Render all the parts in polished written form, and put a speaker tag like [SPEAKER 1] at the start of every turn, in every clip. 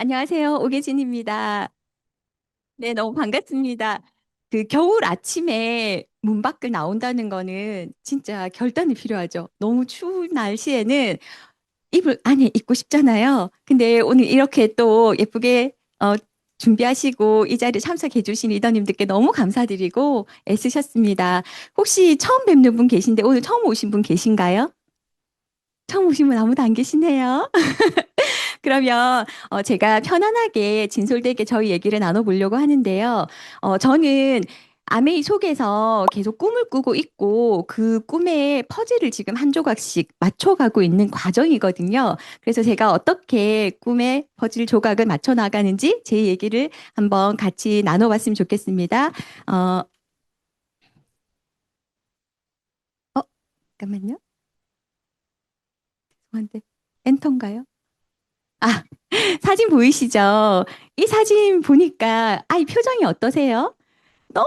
[SPEAKER 1] 안녕하세요. 오계진입니다. 네, 너무 반갑습니다. 그 겨울 아침에 문 밖을 나온다는 거는 진짜 결단이 필요하죠. 너무 추운 날씨에는 이불 안에 입고 싶잖아요. 근데 오늘 이렇게 또 예쁘게 준비하시고 이 자리에 참석해 주신 리더님들께 너무 감사드리고 애쓰셨습니다. 혹시 처음 뵙는 분 계신데 오늘 처음 오신 분 계신가요? 처음 오신 분 아무도 안 계시네요. 그러면 제가 편안하게 진솔되게 저희 얘기를 나눠보려고 하는데요. 저는 아메이 속에서 계속 꿈을 꾸고 있고 그 꿈의 퍼즐을 지금 한 조각씩 맞춰가고 있는 과정이거든요. 그래서 제가 어떻게 꿈의 퍼즐 조각을 맞춰 나가는지 제 얘기를 한번 같이 나눠봤으면 좋겠습니다. 어, 어, 잠깐만요. 죄송한데 엔터인가요? 아, 사진 보이시죠? 이 사진 보니까 아이 표정이 어떠세요? 너무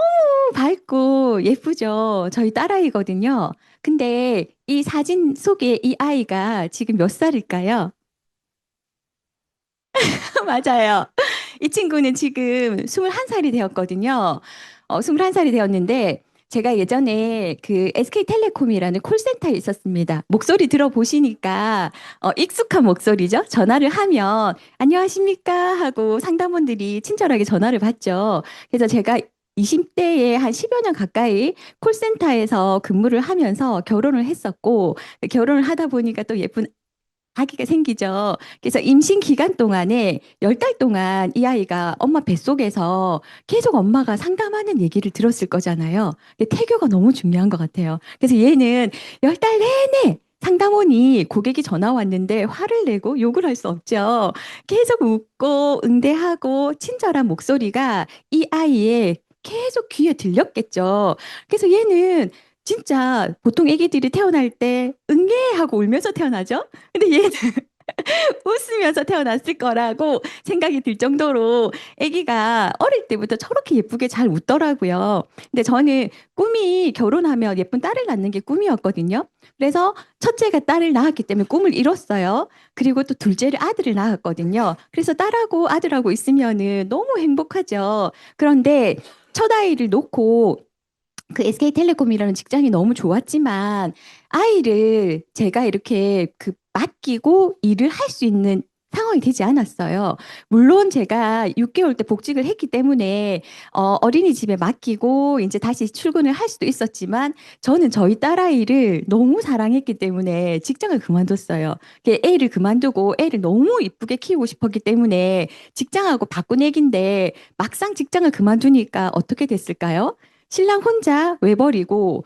[SPEAKER 1] 밝고 예쁘죠? 저희 딸아이거든요. 근데 이 사진 속에 이 아이가 지금 몇 살일까요? 맞아요. 이 친구는 지금 21살이 되었거든요. 21살이 되었는데 제가 예전에 그 SK텔레콤이라는 콜센터에 있었습니다. 목소리 들어보시니까 익숙한 목소리죠. 전화를 하면 안녕하십니까 하고 상담원들이 친절하게 전화를 받죠. 그래서 제가 20대에 한 10여 년 가까이 콜센터에서 근무를 하면서 결혼을 했었고 결혼을 하다 보니까 또 예쁜 아기가 생기죠. 그래서 임신 기간 동안에 10달 동안 이 아이가 엄마 뱃속에서 계속 엄마가 상담하는 얘기를 들었을 거잖아요. 근데 태교가 너무 중요한 것 같아요. 그래서 얘는 10달 내내 상담원이 고객이 전화 왔는데 화를 내고 욕을 할 수 없죠. 계속 웃고 응대하고 친절한 목소리가 이 아이의 계속 귀에 들렸겠죠. 그래서 얘는 진짜 보통 애기들이 태어날 때 응애 하고 울면서 태어나죠? 근데 얘는 웃으면서 태어났을 거라고 생각이 들 정도로 아기가 어릴 때부터 저렇게 예쁘게 잘 웃더라고요. 근데 저는 꿈이 결혼하면 예쁜 딸을 낳는 게 꿈이었거든요. 그래서 첫째가 딸을 낳았기 때문에 꿈을 이뤘어요. 그리고 또 둘째를 아들을 낳았거든요. 그래서 딸하고 아들하고 있으면은 너무 행복하죠. 그런데 첫 아이를 놓고 그 SK텔레콤이라는 직장이 너무 좋았지만 아이를 제가 이렇게 그 맡기고 일을 할 수 있는 상황이 되지 않았어요. 물론 제가 6개월 때 복직을 했기 때문에 어린이집에 맡기고 이제 다시 출근을 할 수도 있었지만 저는 저희 딸아이를 너무 사랑했기 때문에 직장을 그만뒀어요. 애를 그만두고 애를 너무 이쁘게 키우고 싶었기 때문에 직장하고 바꾼 얘긴데 막상 직장을 그만두니까 어떻게 됐을까요? 신랑 혼자 외버리고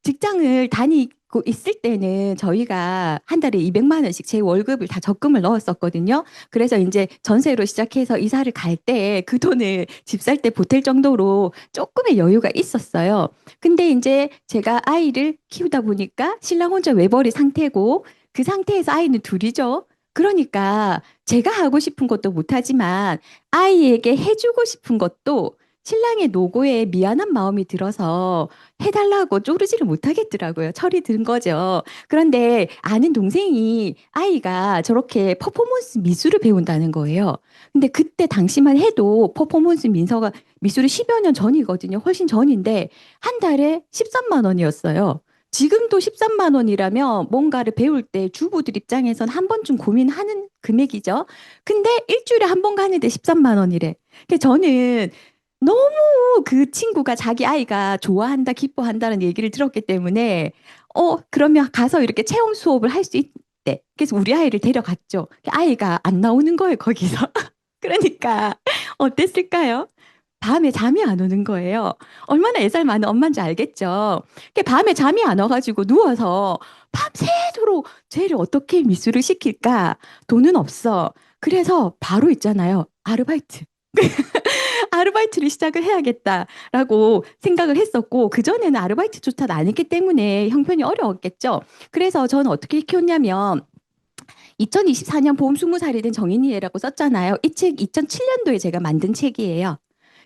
[SPEAKER 1] 직장을 다니고 있을 때는 저희가 한 달에 200만 원씩 제 월급을 다 적금을 넣었었거든요. 그래서 이제 전세로 시작해서 이사를 갈 때 그 돈을 집 살 때 보탤 정도로 조금의 여유가 있었어요. 근데 이제 제가 아이를 키우다 보니까 신랑 혼자 외벌이 상태고 그 상태에서 아이는 둘이죠. 그러니까 제가 하고 싶은 것도 못하지만 아이에게 해주고 싶은 것도 신랑의 노고에 미안한 마음이 들어서 해달라고 쪼르지를 못하겠더라고요. 철이 든 거죠. 그런데 아는 동생이 아이가 저렇게 퍼포먼스 미술을 배운다는 거예요. 근데 그때 당시만 해도 퍼포먼스 민서가 미술이 10여 년 전이거든요. 훨씬 전인데 한 달에 13만 원이었어요. 지금도 13만 원이라면 뭔가를 배울 때 주부들 입장에선 한 번쯤 고민하는 금액이죠. 근데 일주일에 한 번 가는데 13만 원이래. 그래서 저는 너무 그 친구가 자기 아이가 좋아한다, 기뻐한다는 얘기를 들었기 때문에, 그러면 가서 이렇게 체험 수업을 할 수 있대. 그래서 우리 아이를 데려갔죠. 아이가 안 나오는 거예요, 거기서. 그러니까, 어땠을까요? 밤에 잠이 안 오는 거예요. 얼마나 애살 많은 엄마인지 알겠죠. 밤에 잠이 안 와가지고 누워서 밤새도록 쟤를 어떻게 미술을 시킬까? 돈은 없어. 그래서 바로 있잖아요. 아르바이트. 아르바이트를 시작을 해야겠다라고 생각을 했었고, 그전에는 아르바이트조차 안 했기 때문에 형편이 어려웠겠죠. 그래서 저는 어떻게 키웠냐면, 2024년 봄 20살이 된 정인이라고 썼잖아요. 이 책 2007년도에 제가 만든 책이에요.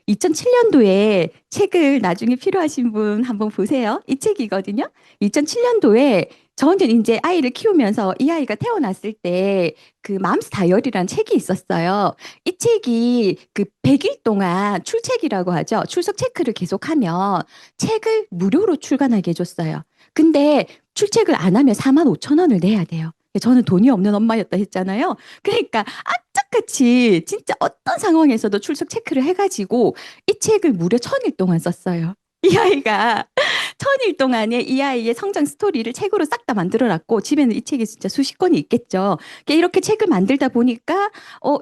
[SPEAKER 1] 2007년도에 책을 나중에 필요하신 분 한번 보세요. 이 책이거든요. 2007년도에 저는 이제 아이를 키우면서 이 아이가 태어났을 때 그 맘스 다이어리라는 책이 있었어요. 이 책이 그 100일 동안 출첵이라고 하죠. 출석 체크를 계속하면 책을 무료로 출간하게 해줬어요. 근데 출첵을 안 하면 4만 5천 원을 내야 돼요. 저는 돈이 없는 엄마였다 했잖아요. 그러니까 악착같이 진짜 어떤 상황에서도 출석 체크를 해가지고 이 책을 무려 1000일 동안 썼어요. 이 아이가 1000일 동안에 이 아이의 성장 스토리를 책으로 싹 다 만들어놨고 집에는 이 책이 진짜 수십 권이 있겠죠. 이렇게 책을 만들다 보니까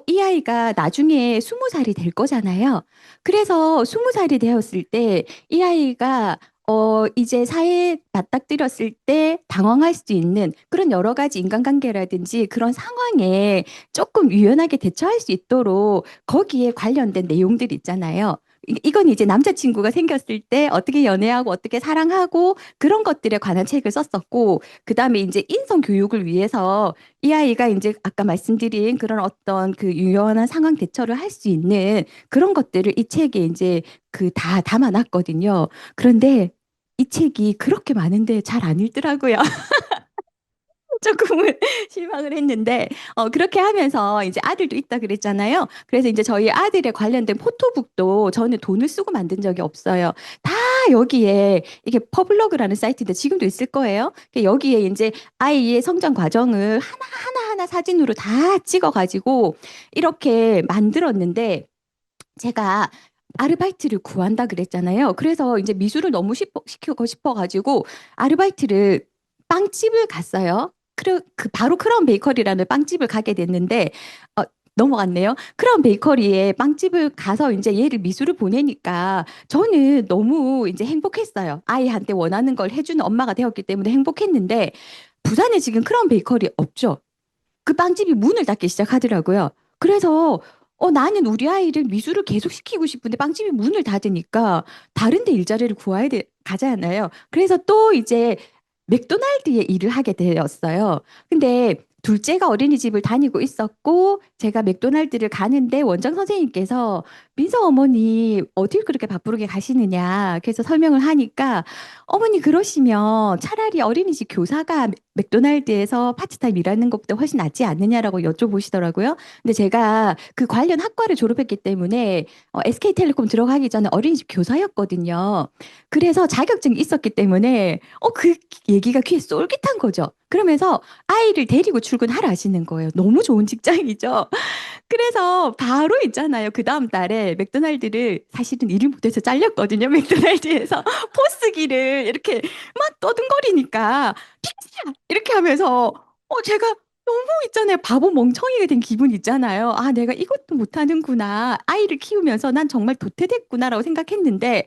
[SPEAKER 1] 이 아이가 나중에 20살이 될 거잖아요. 그래서 20살이 되었을 때 이 아이가 이제 사회에 맞닥뜨렸을 때 당황할 수 있는 그런 여러 가지 인간관계라든지 그런 상황에 조금 유연하게 대처할 수 있도록 거기에 관련된 내용들 있잖아요. 이건 이제 남자친구가 생겼을 때 어떻게 연애하고 어떻게 사랑하고 그런 것들에 관한 책을 썼었고, 그 다음에 이제 인성 교육을 위해서 이 아이가 이제 아까 말씀드린 그런 어떤 그 유연한 상황 대처를 할 수 있는 그런 것들을 이 책에 이제 그 다 담아놨거든요. 그런데 이 책이 그렇게 많은데 잘 안 읽더라고요. 조금은 실망을 했는데 그렇게 하면서 이제 아들도 있다 그랬잖아요. 그래서 이제 저희 아들에 관련된 포토북도 저는 돈을 쓰고 만든 적이 없어요. 다 여기에 이게 퍼블로그라는 사이트인데 지금도 있을 거예요. 여기에 이제 아이의 성장 과정을 하나하나 사진으로 다 찍어가지고 이렇게 만들었는데 제가 아르바이트를 구한다 그랬잖아요. 그래서 이제 미술을 너무 시키고 싶어가지고 아르바이트를 빵집을 갔어요. 바로 크라운 베이커리라는 빵집을 가게 됐는데 어, 넘어갔네요. 크라운 베이커리에 빵집을 가서 이제 얘를 미술을 보내니까 저는 너무 이제 행복했어요. 아이한테 원하는 걸 해주는 엄마가 되었기 때문에 행복했는데 부산에 지금 크라운 베이커리 없죠. 그 빵집이 문을 닫기 시작하더라고요. 그래서 나는 우리 아이를 미술을 계속 시키고 싶은데 빵집이 문을 닫으니까 다른 데 일자리를 가잖아요. 그래서 또 이제 맥도날드에 일을 하게 되었어요. 근데 둘째가 어린이집을 다니고 있었고 제가 맥도날드를 가는데 원장 선생님께서 민서 어머니 어딜 그렇게 바쁘게 가시느냐 그래서 설명을 하니까 어머니 그러시면 차라리 어린이집 교사가 맥도날드에서 파트타임 일하는 것보다 훨씬 낫지 않느냐라고 여쭤보시더라고요. 근데 제가 그 관련 학과를 졸업했기 때문에 SK텔레콤 들어가기 전에 어린이집 교사였거든요. 그래서 자격증이 있었기 때문에 그 얘기가 귀에 쏠깃한 거죠. 그러면서 아이를 데리고 출근하라 하시는 거예요. 너무 좋은 직장이죠. 그래서 바로 있잖아요. 그 다음 달에 맥도날드를 사실은 일을 못해서 잘렸거든요. 맥도날드에서 포스기를 이렇게 막 떠듬거리니까 픽시야 이렇게 하면서 제가 너무 있잖아요. 바보 멍청이가 된 기분 있잖아요. 아, 내가 이것도 못하는구나. 아이를 키우면서 난 정말 도태됐구나라고 생각했는데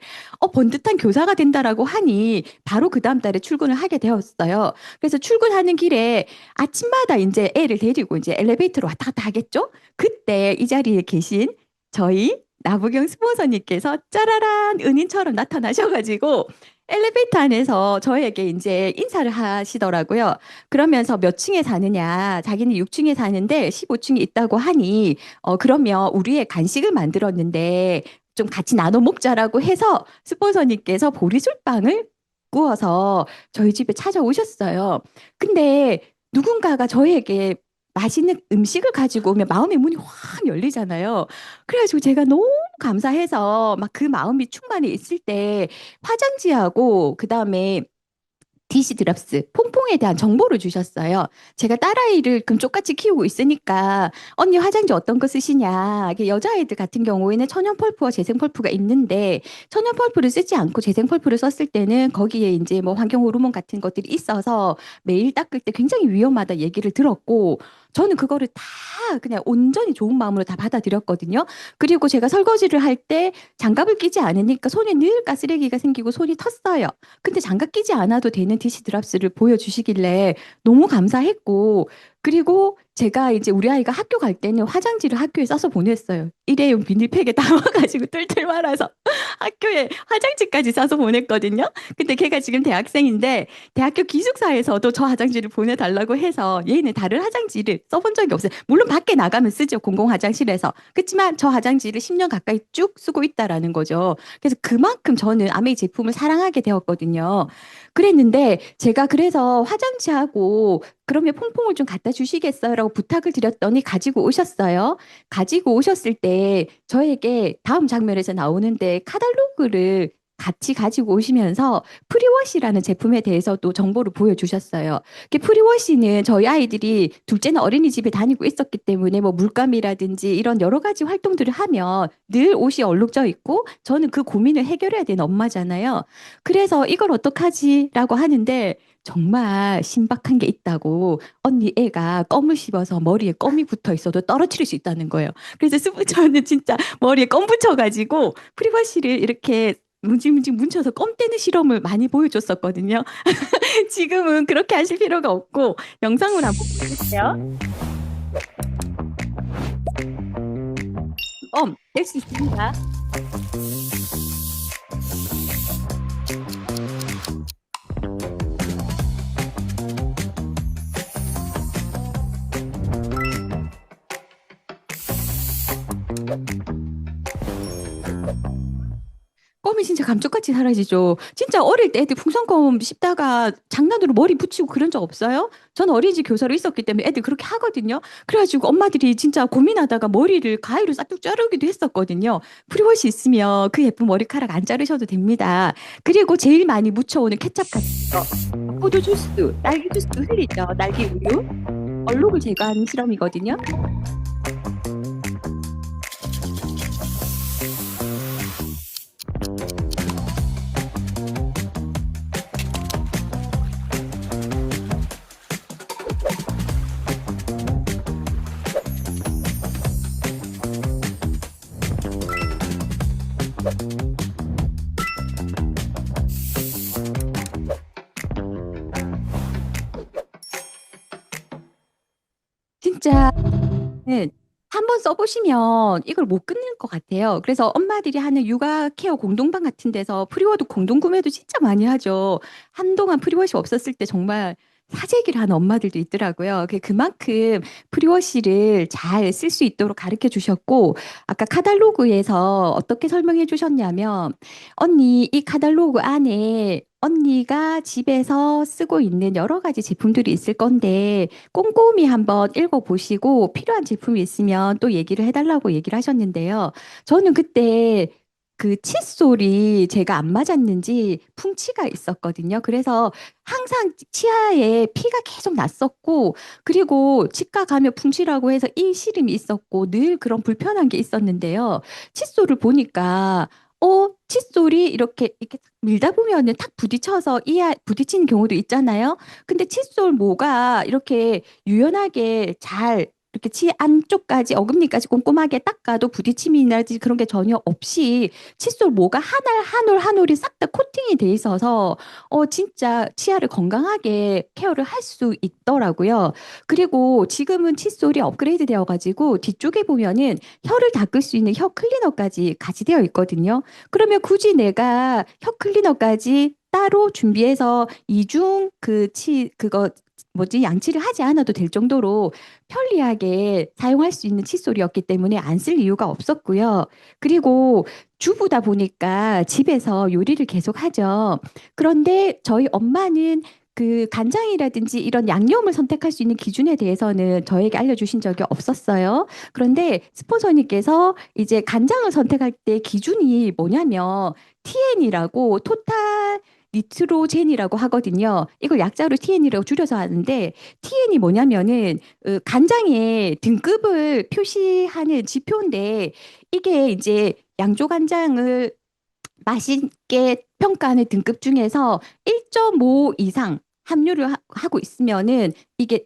[SPEAKER 1] 번듯한 교사가 된다라고 하니 바로 그 다음 달에 출근을 하게 되었어요. 그래서 출근하는 길에 아침마다 이제 애를 데리고 이제 엘리베이터로 왔다 갔다 하겠죠? 그때 이 자리에 계신 저희 나부경 스폰서님께서 짜라란 은인처럼 나타나셔가지고 엘리베이터 안에서 저에게 이제 인사를 하시더라고요. 그러면서 몇 층에 사느냐, 자기는 6층에 사는데 15층에 있다고 하니, 그러면 우리의 간식을 만들었는데 좀 같이 나눠 먹자라고 해서 스폰서님께서 보리술빵을 구워서 저희 집에 찾아오셨어요. 근데 누군가가 저에게 맛있는 음식을 가지고 오면 마음의 문이 확 열리잖아요. 그래가지고 제가 너무 감사해서 막 그 마음이 충만해 있을 때 화장지하고 그다음에 DC 드랍스, 퐁퐁에 대한 정보를 주셨어요. 제가 딸아이를 금쪽같이 키우고 있으니까 언니 화장지 어떤 거 쓰시냐. 이게 여자아이들 같은 경우에는 천연 펄프와 재생 펄프가 있는데 천연 펄프를 쓰지 않고 재생 펄프를 썼을 때는 거기에 이제 뭐 환경 호르몬 같은 것들이 있어서 매일 닦을 때 굉장히 위험하다 얘기를 들었고 저는 그거를 다 그냥 온전히 좋은 마음으로 다 받아들였거든요. 그리고 제가 설거지를 할 때 장갑을 끼지 않으니까 손에 늘 가스레기가 생기고 손이 텄어요. 근데 장갑 끼지 않아도 되는 DC 드랍스를 보여주시길래 너무 감사했고 그리고 제가 이제 우리 아이가 학교 갈 때는 화장지를 학교에 싸서 보냈어요. 일회용 비닐팩에 담아가지고 뜰뜰 말아서 학교에 화장지까지 싸서 보냈거든요. 근데 걔가 지금 대학생인데 대학교 기숙사에서도 저 화장지를 보내달라고 해서 얘는 다른 화장지를 써본 적이 없어요. 물론 밖에 나가면 쓰죠. 공공 화장실에서. 그렇지만 저 화장지를 10년 가까이 쭉 쓰고 있다라는 거죠. 그래서 그만큼 저는 아메이 제품을 사랑하게 되었거든요. 그랬는데 제가 그래서 화장지하고 그러면 퐁퐁을 좀 갖다 주시겠어요? 라고 부탁을 드렸더니 가지고 오셨어요. 가지고 오셨을 때 저에게 다음 장면에서 나오는데 카탈로그를 같이 가지고 오시면서 프리워시라는 제품에 대해서도 정보를 보여주셨어요. 프리워시는 저희 아이들이 둘째는 어린이집에 다니고 있었기 때문에 뭐 물감이라든지 이런 여러 가지 활동들을 하면 늘 옷이 얼룩져 있고 저는 그 고민을 해결해야 되는 엄마잖아요. 그래서 이걸 어떡하지? 라고 하는데 정말 신박한 게 있다고 언니 애가 껌을 씹어서 머리에 껌이 붙어 있어도 떨어뜨릴 수 있다는 거예요. 그래서 저는 진짜 머리에 껌 붙여가지고 프리버시를 이렇게 문질문질 뭉쳐서 껌 떼는 실험을 많이 보여줬었거든요. 지금은 그렇게 하실 필요가 없고 영상을 한번 보여주세요. 뗄 수 있습니다. 껌이 진짜 감쪽같이 사라지죠. 진짜 어릴 때 애들 풍선껌 씹다가 장난으로 머리 붙이고 그런 적 없어요? 전 어린이집 교사로 있었기 때문에 애들 그렇게 하거든요. 그래가지고 엄마들이 진짜 고민하다가 머리를 가위로 싹둑 자르기도 했었거든요. 프리워시 있으면 그 예쁜 머리카락 안 자르셔도 됩니다. 그리고 제일 많이 묻혀오는 케첩 같은 거, 포도 주스, 딸기 주스 흘리죠. 딸기 우유, 얼룩을 제거하는 실험이거든요. 진짜 네, 한번 써보시면 이걸 못 끊는 것 같아요. 그래서 엄마들이 하는 육아 케어 공동방 같은 데서 프리워드 공동 구매도 진짜 많이 하죠. 한동안 프리워시 없었을 때 정말 사재기를 하는 엄마들도 있더라고요. 그만큼 프리워시를 잘 쓸 수 있도록 가르쳐 주셨고, 아까 카탈로그에서 어떻게 설명해 주셨냐면, 언니, 이 카탈로그 안에 언니가 집에서 쓰고 있는 여러 가지 제품들이 있을 건데, 꼼꼼히 한번 읽어보시고 필요한 제품이 있으면 또 얘기를 해달라고 얘기를 하셨는데요. 저는 그때 그 칫솔이 제가 안 맞았는지 풍치가 있었거든요. 그래서 항상 치아에 피가 계속 났었고, 그리고 치과 가면 풍치라고 해서 이 시름이 있었고, 늘 그런 불편한 게 있었는데요. 칫솔을 보니까 칫솔이 이렇게 밀다 보면은 탁 부딪혀서 부딪히는 경우도 있잖아요. 근데 칫솔 모가 이렇게 유연하게 잘 이렇게 치 안쪽까지 어금니까지 꼼꼼하게 닦아도 부딪힘이나 그런 게 전혀 없이 칫솔 모가 한 알 한 올 한 올이 싹 다 코팅이 돼 있어서 진짜 치아를 건강하게 케어를 할 수 있더라고요. 그리고 지금은 칫솔이 업그레이드 되어가지고 뒤쪽에 보면은 혀를 닦을 수 있는 혀 클리너까지 같이 되어 있거든요. 그러면 굳이 내가 혀 클리너까지 따로 준비해서 이중 그거 뭐지 양치를 하지 않아도 될 정도로 편리하게 사용할 수 있는 칫솔이었기 때문에 안 쓸 이유가 없었고요. 그리고 주부다 보니까 집에서 요리를 계속 하죠. 그런데 저희 엄마는 그 간장이라든지 이런 양념을 선택할 수 있는 기준에 대해서는 저에게 알려주신 적이 없었어요. 그런데 스폰서님께서 이제 간장을 선택할 때 기준이 뭐냐면 TN이라고 토탈 니트로젠이라고 하거든요. 이걸 약자로 TN이라고 줄여서 하는데 TN이 뭐냐면은 간장의 등급을 표시하는 지표인데 이게 이제 양조 간장을 맛있게 평가하는 등급 중에서 1.5 이상 함유를 하고 있으면은 이게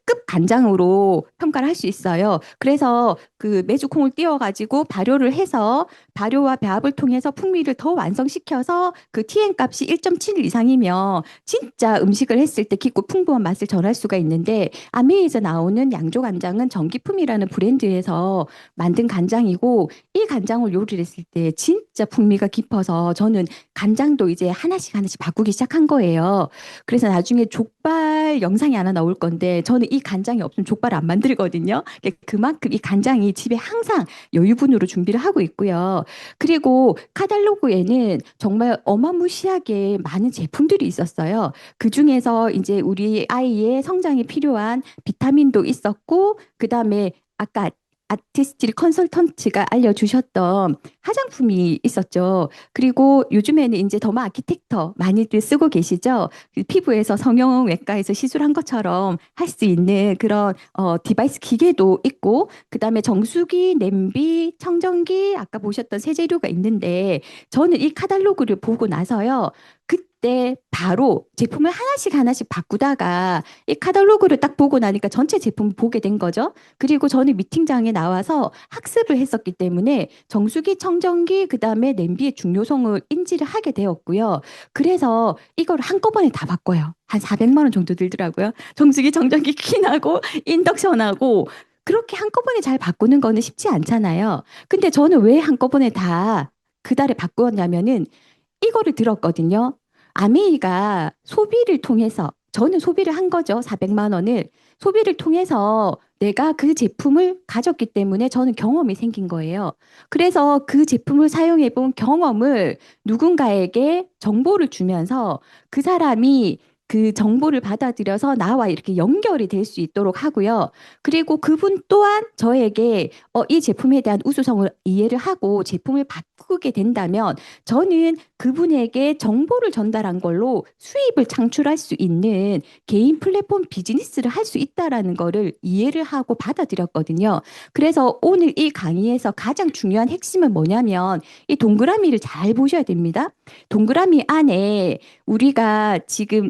[SPEAKER 1] 탑급 간장으로 평가를 할 수 있어요. 그래서 그 메주콩을 띄워가지고 발효를 해서 발효와 배합을 통해서 풍미를 더 완성시켜서 그 TN 값이 1.7 이상이면 진짜 음식을 했을 때 깊고 풍부한 맛을 전할 수가 있는데 아메이에서 나오는 양조 간장은 정기품이라는 브랜드에서 만든 간장이고 이 간장을 요리를 했을 때 진짜 풍미가 깊어서 저는 간장도 이제 하나씩 하나씩 바꾸기 시작한 거예요. 그래서 나중에 족발 영상이 하나 나올 건데 저는 이 간장이 없으면 족발을 안 만들거든요. 그만큼 이 간장이 집에 항상 여유분으로 준비를 하고 있고요. 그리고 카탈로그에는 정말 어마무시하게 많은 제품들이 있었어요. 그중에서 이제 우리 아이의 성장에 필요한 비타민도 있었고, 그다음에 아까 아티스트 컨설턴트가 알려주셨던 화장품이 있었죠. 그리고 요즘에는 이제 더마 아키텍터 많이들 쓰고 계시죠. 그 피부에서 성형외과에서 시술한 것처럼 할 수 있는 그런 디바이스 기계도 있고, 그다음에 정수기, 냄비, 청정기, 아까 보셨던 세제류가 있는데 저는 이 카탈로그를 보고 나서요. 그때 바로 제품을 하나씩 하나씩 바꾸다가 이 카탈로그를 딱 보고 나니까 전체 제품을 보게 된 거죠. 그리고 저는 미팅장에 나와서 학습을 했었기 때문에 정수기, 청정기, 그다음에 냄비의 중요성을 인지를 하게 되었고요. 그래서 이걸 한꺼번에 다 바꿔요. 한 400만 원 정도 들더라고요. 정수기, 청정기, 퀸하고 인덕션하고 그렇게 한꺼번에 잘 바꾸는 거는 쉽지 않잖아요. 근데 저는 왜 한꺼번에 다 그달에 바꾸었냐면은 이거를 들었거든요. 아메이가 소비를 통해서 저는 소비를 한 거죠. 400만 원을 소비를 통해서 내가 그 제품을 가졌기 때문에 저는 경험이 생긴 거예요. 그래서 그 제품을 사용해 본 경험을 누군가에게 정보를 주면서 그 사람이 그 정보를 받아들여서 나와 이렇게 연결이 될 수 있도록 하고요. 그리고 그분 또한 저에게 이 제품에 대한 우수성을 이해를 하고 제품을 바꾸게 된다면 저는 그분에게 정보를 전달한 걸로 수입을 창출할 수 있는 개인 플랫폼 비즈니스를 할 수 있다라는 거를 이해를 하고 받아들였거든요. 그래서 오늘 이 강의에서 가장 중요한 핵심은 뭐냐면 이 동그라미를 잘 보셔야 됩니다. 동그라미 안에 우리가 지금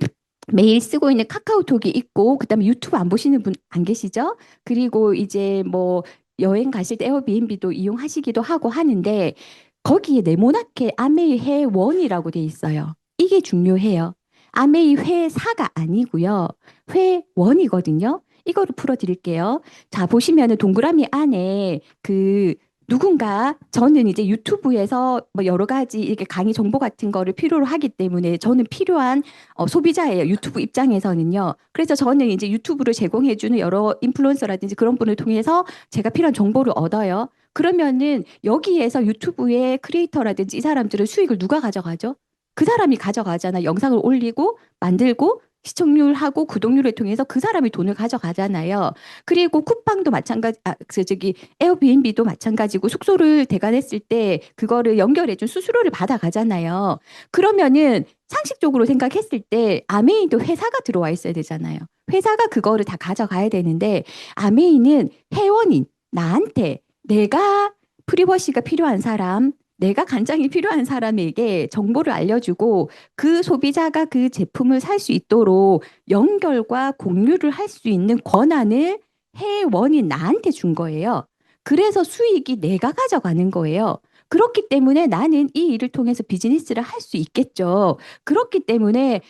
[SPEAKER 1] 매일 쓰고 있는 카카오톡이 있고 그다음에 유튜브 안 보시는 분 안 계시죠? 그리고 이제 뭐 여행 가실 때 에어비앤비도 이용하시기도 하고 하는데 거기에 네모나게 아메이 회원이라고 돼 있어요. 이게 중요해요. 아메이 회사가 아니고요. 회원이거든요. 이거를 풀어드릴게요. 자, 보시면은 동그라미 안에 그 누군가 저는 이제 유튜브에서 뭐 여러 가지 이렇게 강의 정보 같은 거를 필요로 하기 때문에 저는 필요한 소비자예요. 유튜브 입장에서는요. 그래서 저는 이제 유튜브를 제공해주는 여러 인플루언서라든지 그런 분을 통해서 제가 필요한 정보를 얻어요. 그러면은 여기에서 유튜브의 크리에이터라든지 이 사람들은 수익을 누가 가져가죠? 그 사람이 가져가잖아. 영상을 올리고 만들고 시청률하고 구독률을 통해서 그 사람이 돈을 가져가잖아요. 그리고 쿠팡도 마찬가지, 저기 에어비앤비도 마찬가지고 숙소를 대관했을 때 그거를 연결해준 수수료를 받아가잖아요. 그러면은 상식적으로 생각했을 때 아메이도 회사가 들어와 있어야 되잖아요. 회사가 그거를 다 가져가야 되는데 아메이는 회원인 나한테 내가 프리버시가 필요한 사람, 내가 간장이 필요한 사람에게 정보를 알려주고 그 소비자가 그 제품을 살 수 있도록 연결과 공유를 할 수 있는 권한을 회원이 나한테 준 거예요. 그래서 수익이 내가 가져가는 거예요. 그렇기 때문에 나는 이 일을 통해서 비즈니스를 할 수 있겠죠. 그렇기 때문에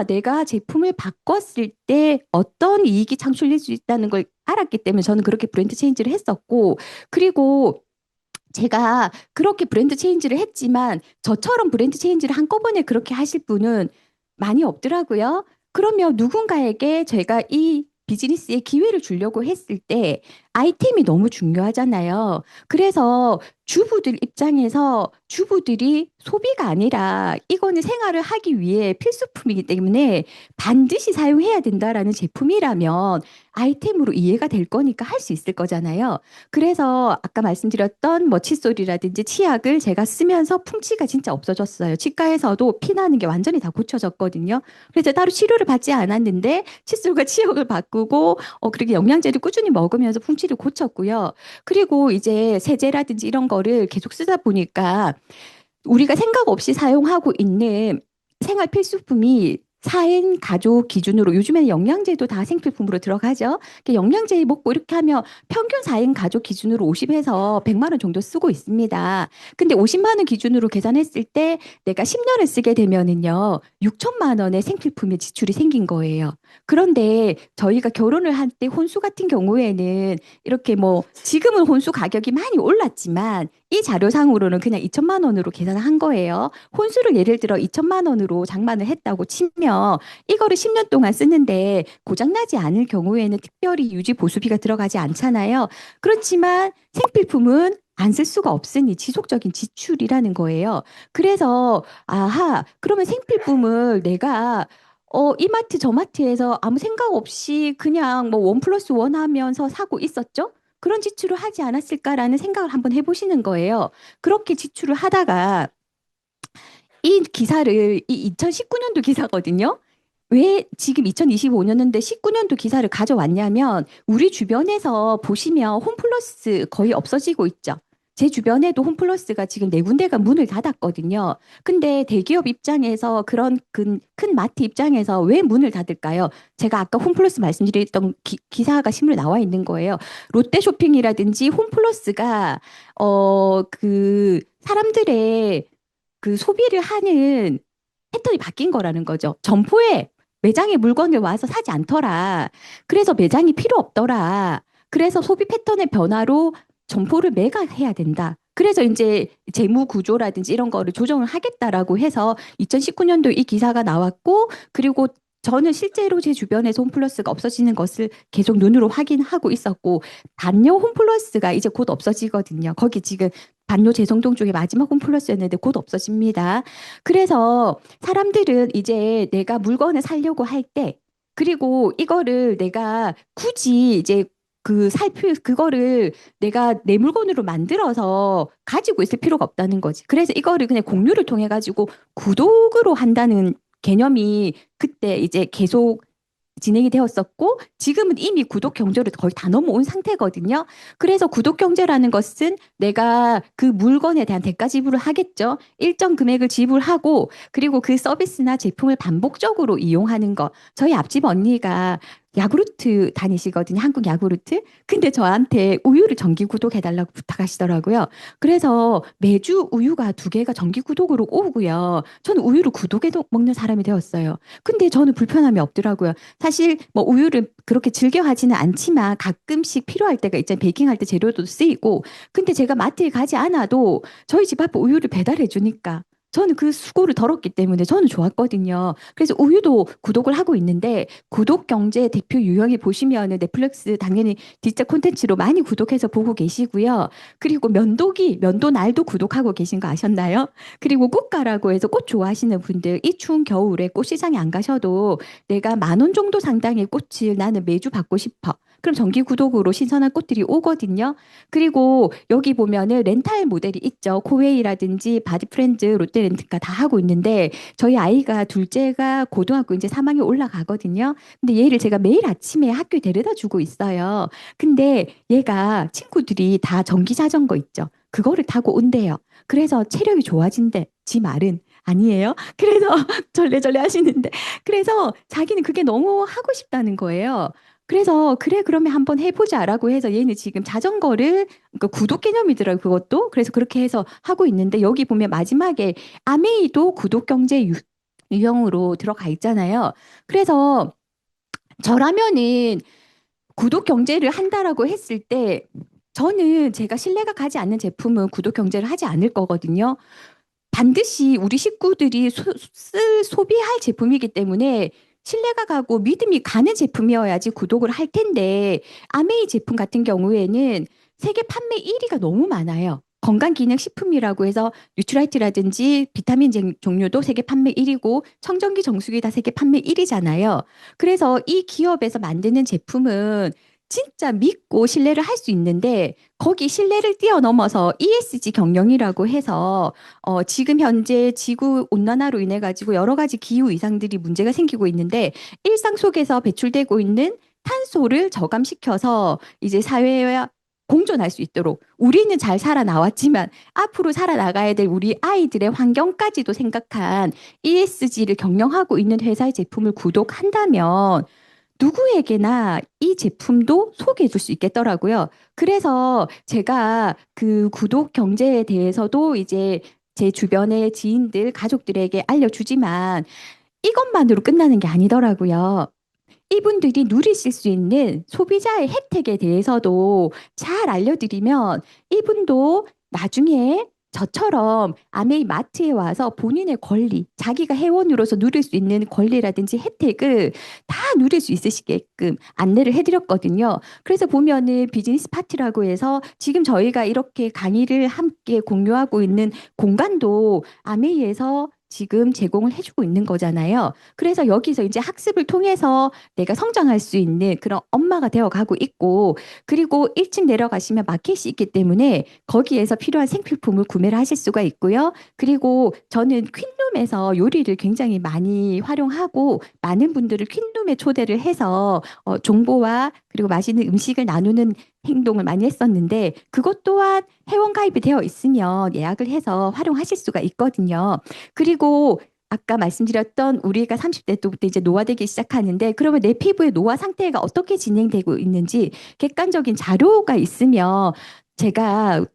[SPEAKER 1] 내가 제품을 바꿨을 때 어떤 이익이 창출될 수 있다는 걸 알았기 때문에 저는 그렇게 브랜드 체인지를 했었고 그리고 제가 그렇게 브랜드 체인지를 했지만 저처럼 브랜드 체인지를 한꺼번에 그렇게 하실 분은 많이 없더라고요. 그러면 누군가에게 제가 이 비즈니스에 기회를 주려고 했을 때 아이템이 너무 중요하잖아요. 그래서 주부들 입장에서 주부들이 소비가 아니라 이거는 생활을 하기 위해 필수품이기 때문에 반드시 사용해야 된다라는 제품이라면 아이템으로 이해가 될 거니까 할 수 있을 거잖아요. 그래서 아까 말씀드렸던 뭐 칫솔이라든지 치약을 제가 쓰면서 풍치가 진짜 없어졌어요. 치과에서도 피 나는 게 완전히 다 고쳐졌거든요. 그래서 따로 치료를 받지 않았는데 칫솔과 치약을 바꾸고 그렇게 영양제를 꾸준히 먹으면서 풍치를 고쳤고요. 그리고 이제 세제라든지 이런 거를 계속 쓰다 보니까 우리가 생각 없이 사용하고 있는 생활 필수품이 4인 가족 기준으로 요즘에는 영양제도 다 생필품으로 들어가죠. 영양제 먹고 이렇게 하면 평균 4인 가족 기준으로 50에서 100만 원 정도 쓰고 있습니다. 근데 50만 원 기준으로 계산했을 때 내가 10년을 쓰게 되면은요, 6천만 원의 생필품의 지출이 생긴 거예요. 그런데 저희가 결혼을 할 때 혼수 같은 경우에는 이렇게 뭐 지금은 혼수 가격이 많이 올랐지만 이 자료상으로는 그냥 2천만 원으로 계산한 거예요. 혼수를 예를 들어 2천만 원으로 장만을 했다고 치면 이거를 10년 동안 쓰는데 고장나지 않을 경우에는 특별히 유지 보수비가 들어가지 않잖아요. 그렇지만 생필품은 안 쓸 수가 없으니 지속적인 지출이라는 거예요. 그래서 아하, 그러면 생필품을 내가 이마트 저마트에서 아무 생각 없이 그냥 뭐 원 플러스 원 하면서 사고 있었죠? 그런 지출을 하지 않았을까라는 생각을 한번 해보시는 거예요. 그렇게 지출을 하다가 이 기사를 이 2019년도 기사거든요. 왜 지금 2025년인데 19년도 기사를 가져왔냐면 우리 주변에서 보시면 홈플러스 거의 없어지고 있죠. 제 주변에도 홈플러스가 지금 네 군데가 문을 닫았거든요. 근데 대기업 입장에서 그런 큰 마트 입장에서 왜 문을 닫을까요? 제가 아까 홈플러스 말씀드렸던 기사가 신문에 나와 있는 거예요. 롯데쇼핑이라든지 홈플러스가 그 사람들의 그 소비를 하는 패턴이 바뀐 거라는 거죠. 점포에 매장에 물건을 와서 사지 않더라. 그래서 매장이 필요 없더라. 그래서 소비 패턴의 변화로 점포를 매각해야 된다. 그래서 이제 재무 구조라든지 이런 거를 조정을 하겠다라고 해서 2019년도 이 기사가 나왔고, 그리고 저는 실제로 제 주변에서 홈플러스가 없어지는 것을 계속 눈으로 확인하고 있었고, 단요 홈플러스가 이제 곧 없어지거든요. 거기 지금 반요 재성동 쪽에 마지막 홈플러스였는데 곧 없어집니다. 그래서 사람들은 이제 내가 물건을 사려고 할 때, 그리고 이거를 내가 굳이 이제 그거를 내가 내 물건으로 만들어서 가지고 있을 필요가 없다는 거지. 그래서 이거를 그냥 공유를 통해 가지고 구독으로 한다는 개념이 그때 이제 계속 진행이 되었었고 지금은 이미 구독 경제를 거의 다 넘어온 상태거든요. 그래서 구독 경제라는 것은 내가 그 물건에 대한 대가 지불을 하겠죠. 일정 금액을 지불하고 그리고 그 서비스나 제품을 반복적으로 이용하는 거. 저희 앞집 언니가 야구르트 다니시거든요. 한국 야구르트. 근데 저한테 우유를 정기 구독해달라고 부탁하시더라고요. 그래서 매주 우유가 2개가 정기 구독으로 오고요. 저는 우유를 구독해 먹는 사람이 되었어요. 근데 저는 불편함이 없더라고요. 사실 뭐 우유를 그렇게 즐겨 하지는 않지만 가끔씩 필요할 때가 있잖아요. 베이킹할 때 재료도 쓰이고. 근데 제가 마트에 가지 않아도 저희 집 앞에 우유를 배달해 주니까 저는 그 수고를 덜었기 때문에 저는 좋았거든요. 그래서 우유도 구독을 하고 있는데 구독 경제 대표 유형이 보시면은 넷플릭스 당연히 디지털 콘텐츠로 많이 구독해서 보고 계시고요. 그리고 면도 날도 구독하고 계신 거 아셨나요? 그리고 꽃가라고 해서 꽃 좋아하시는 분들 이 추운 겨울에 꽃시장에 안 가셔도 내가 10,000원 정도 상당의 꽃을 나는 매주 받고 싶어. 그럼 정기 구독으로 신선한 꽃들이 오거든요. 그리고 여기 보면은 렌탈 모델이 있죠. 코웨이라든지 바디프렌즈, 롯데렌트카 다 하고 있는데 저희 아이가 둘째가 고등학교 이제 3학년 올라가거든요. 근데 얘를 제가 매일 아침에 학교에 데려다 주고 있어요. 근데 얘가 친구들이 다 전기 자전거 있죠. 그거를 타고 온대요. 그래서 체력이 좋아진대. 지 말은 아니에요. 그래서 절레절레 하시는데 그래서 자기는 그게 너무 하고 싶다는 거예요. 그래서 그래 그러면 한번 해보자라고 해서 얘는 지금 자전거를 그러니까 구독 개념이더라고요. 그것도. 그래서 그렇게 해서 하고 있는데 여기 보면 마지막에 아메이도 구독 경제 유형으로 들어가 있잖아요. 그래서 저라면은 구독 경제를 한다라고 했을 때 저는 제가 신뢰가 가지 않는 제품은 구독 경제를 하지 않을 거거든요. 반드시 우리 식구들이 소비할 제품이기 때문에 신뢰가 가고 믿음이 가는 제품이어야지 구독을 할 텐데 아메이 제품 같은 경우에는 세계 판매 1위가 너무 많아요. 건강기능식품이라고 해서 뉴트라이트라든지 비타민 종류도 세계 판매 1위고 청정기 정수기 다 세계 판매 1위잖아요. 그래서 이 기업에서 만드는 제품은 진짜 믿고 신뢰를 할 수 있는데 거기 신뢰를 뛰어넘어서 ESG 경영이라고 해서 지금 현재 지구 온난화로 인해 가지고 여러 가지 기후 이상들이 문제가 생기고 있는데 일상 속에서 배출되고 있는 탄소를 저감시켜서 이제 사회와 공존할 수 있도록 우리는 잘 살아나왔지만 앞으로 살아나가야 될 우리 아이들의 환경까지도 생각한 ESG를 경영하고 있는 회사의 제품을 구독한다면 누구에게나 이 제품도 소개해 줄 수 있겠더라고요. 그래서 제가 그 구독 경제에 대해서도 이제 제 주변의 지인들, 가족들에게 알려주지만 이것만으로 끝나는 게 아니더라고요. 이분들이 누리실 수 있는 소비자의 혜택에 대해서도 잘 알려드리면 이분도 나중에 저처럼 아메이 마트에 와서 본인의 권리, 자기가 회원으로서 누릴 수 있는 권리라든지 혜택을 다 누릴 수 있으시게끔 안내를 해드렸거든요. 그래서 보면은 비즈니스 파티라고 해서 지금 저희가 이렇게 강의를 함께 공유하고 있는 공간도 아메이에서 지금 제공을 해주고 있는 거잖아요. 그래서 여기서 이제 학습을 통해서 내가 성장할 수 있는 그런 엄마가 되어 가고 있고, 그리고 1층 내려가시면 마켓이 있기 때문에 거기에서 필요한 생필품을 구매를 하실 수가 있고요. 그리고 저는 퀸룸에서 요리를 굉장히 많이 활용하고 많은 분들을 퀸룸에 초대를 해서 정보와 그리고 맛있는 음식을 나누는 행동을 많이 했었는데 그것 또한 회원 가입이 되어 있으면 예약을 해서 활용하실 수가 있거든요. 그리고 아까 말씀드렸던 우리가 30대 때부터 이제 노화되기 시작하는데 그러면 내 피부의 노화 상태가 어떻게 진행되고 있는지 객관적인 자료가 있으면 제가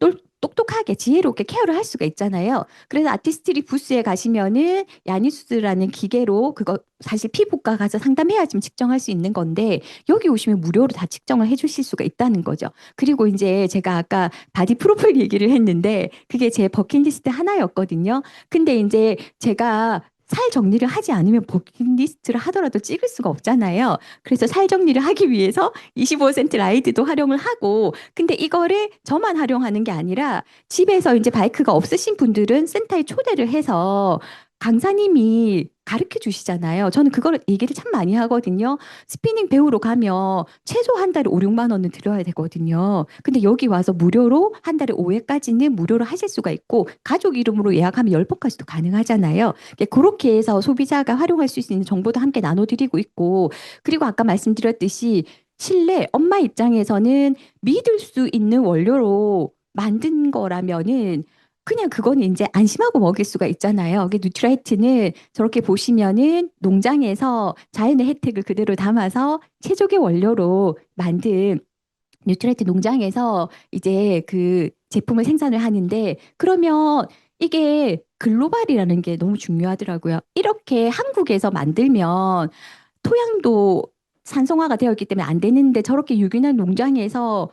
[SPEAKER 1] 똑똑하게 지혜롭게 케어를 할 수가 있잖아요. 그래서 아티스트리 부스에 가시면은 야니수라는 기계로 그거 사실 피부과 가서 상담해야지만 측정할 수 있는 건데 여기 오시면 무료로 다 측정을 해주실 수가 있다는 거죠. 그리고 이제 제가 아까 바디 프로필 얘기를 했는데 그게 제 버킷리스트 하나였거든요. 근데 이제 제가 살 정리를 하지 않으면 버킷리스트를 하더라도 찍을 수가 없잖아요. 그래서 살 정리를 하기 위해서 25% 라이드도 활용을 하고, 근데 이거를 저만 활용하는 게 아니라 집에서 이제 바이크가 없으신 분들은 센터에 초대를 해서 강사님이 가르쳐 주시잖아요. 저는 그걸 얘기를 참 많이 하거든요. 스피닝 배우러 가면 최소 한 달에 5, 6만 원은 들여야 되거든요. 근데 여기 와서 무료로 한 달에 5회까지는 무료로 하실 수가 있고 가족 이름으로 예약하면 10번까지도 가능하잖아요. 그렇게 해서 소비자가 활용할 수 있는 정보도 함께 나눠드리고 있고 그리고 아까 말씀드렸듯이 실내 엄마 입장에서는 믿을 수 있는 원료로 만든 거라면은 그냥 그거는 이제 안심하고 먹일 수가 있잖아요. 뉴트라이트는 저렇게 보시면은 농장에서 자연의 혜택을 그대로 담아서 채족의 원료로 만든 뉴트라이트 농장에서 이제 그 제품을 생산을 하는데 그러면 이게 글로벌이라는 게 너무 중요하더라고요. 이렇게 한국에서 만들면 토양도 산성화가 되어 있기 때문에 안 되는데 저렇게 유기농 농장에서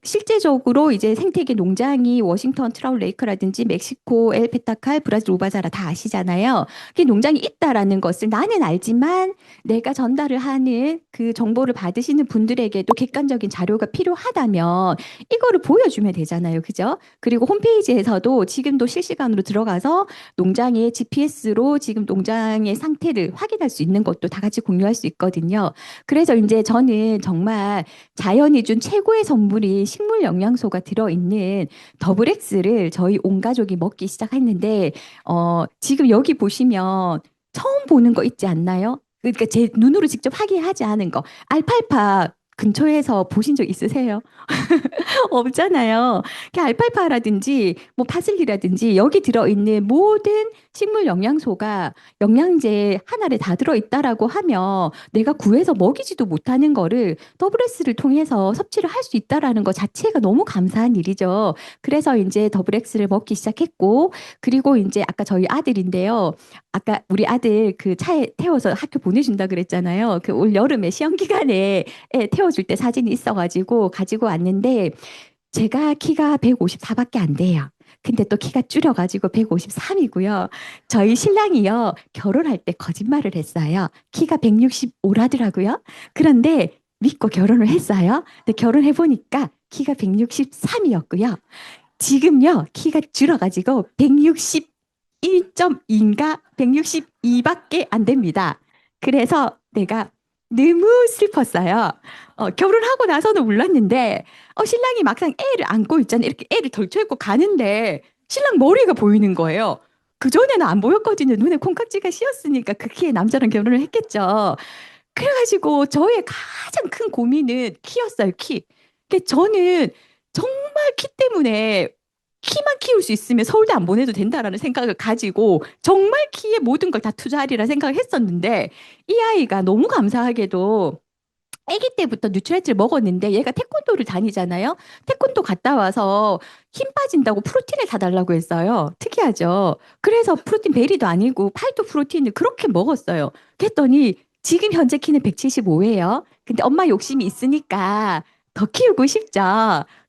[SPEAKER 1] 실제적으로 이제 생태계 농장이 워싱턴 트라울 레이크라든지 멕시코 엘 페타칼 브라질 우바자라 다 아시잖아요. 그 농장이 있다라는 것을 나는 알지만 내가 전달을 하는 그 정보를 받으시는 분들에게도 객관적인 자료가 필요하다면 이거를 보여주면 되잖아요. 그죠? 그리고 홈페이지에서도 지금도 실시간으로 들어가서 농장의 GPS로 지금 농장의 상태를 확인할 수 있는 것도 다 같이 공유할 수 있거든요. 그래서 이제 저는 정말 자연이 준 최고의 선물이 식물 영양소가 들어있는 더블엑스를 저희 온 가족이 먹기 시작했는데, 지금 여기 보시면 처음 보는 거 있지 않나요? 그러니까 제 눈으로 직접 확인하지 않은 거. 알팔파 근처에서 보신 적 있으세요? 없잖아요. 그 알팔파라든지 뭐 파슬리라든지 여기 들어있는 모든 식물 영양소가 영양제 한 알에 다 들어있다라고 하면 내가 구해서 먹이지도 못하는 거를 더블엑스를 통해서 섭취를 할 수 있다라는 것 자체가 너무 감사한 일이죠. 그래서 이제 더블엑스를 먹기 시작했고 그리고 이제 아까 저희 아들인데요. 아까 우리 아들 그 차에 태워서 학교 보내준다 그랬잖아요. 그 올 여름에 시험 기간에 태워줄 때 사진이 있어가지고 가지고 왔는데 제가 키가 154밖에 안 돼요. 근데 또 키가 줄여가지고 153이고요. 저희 신랑이요, 결혼할 때 거짓말을 했어요. 키가 165라더라고요. 그런데 믿고 결혼을 했어요. 근데 결혼해보니까 키가 163이었고요. 지금요, 키가 줄어가지고 161.2인가 162밖에 안 됩니다. 그래서 내가 너무 슬펐어요. 결혼하고 나서는 몰랐는데, 신랑이 막상 애를 안고 있잖아요. 이렇게 애를 덜쳐입고 가는데, 신랑 머리가 보이는 거예요. 그전에는 안 보였거든요. 눈에 콩깍지가 씌었으니까 그 키에 남자랑 결혼을 했겠죠. 그래가지고 저의 가장 큰 고민은 키였어요, 키. 저는 정말 키 때문에 키만 키울 수 있으면 서울대 안 보내도 된다라는 생각을 가지고 정말 키에 모든 걸 다 투자하리라 생각을 했었는데 이 아이가 너무 감사하게도 아기 때부터 뉴트리트를 먹었는데 얘가 태권도를 다니잖아요. 태권도 갔다 와서 힘 빠진다고 프로틴을 사달라고 했어요. 특이하죠. 그래서 프로틴 베리도 아니고 팔도 프로틴을 그렇게 먹었어요. 그랬더니 지금 현재 키는 175예요. 근데 엄마 욕심이 있으니까 더 키우고 싶죠.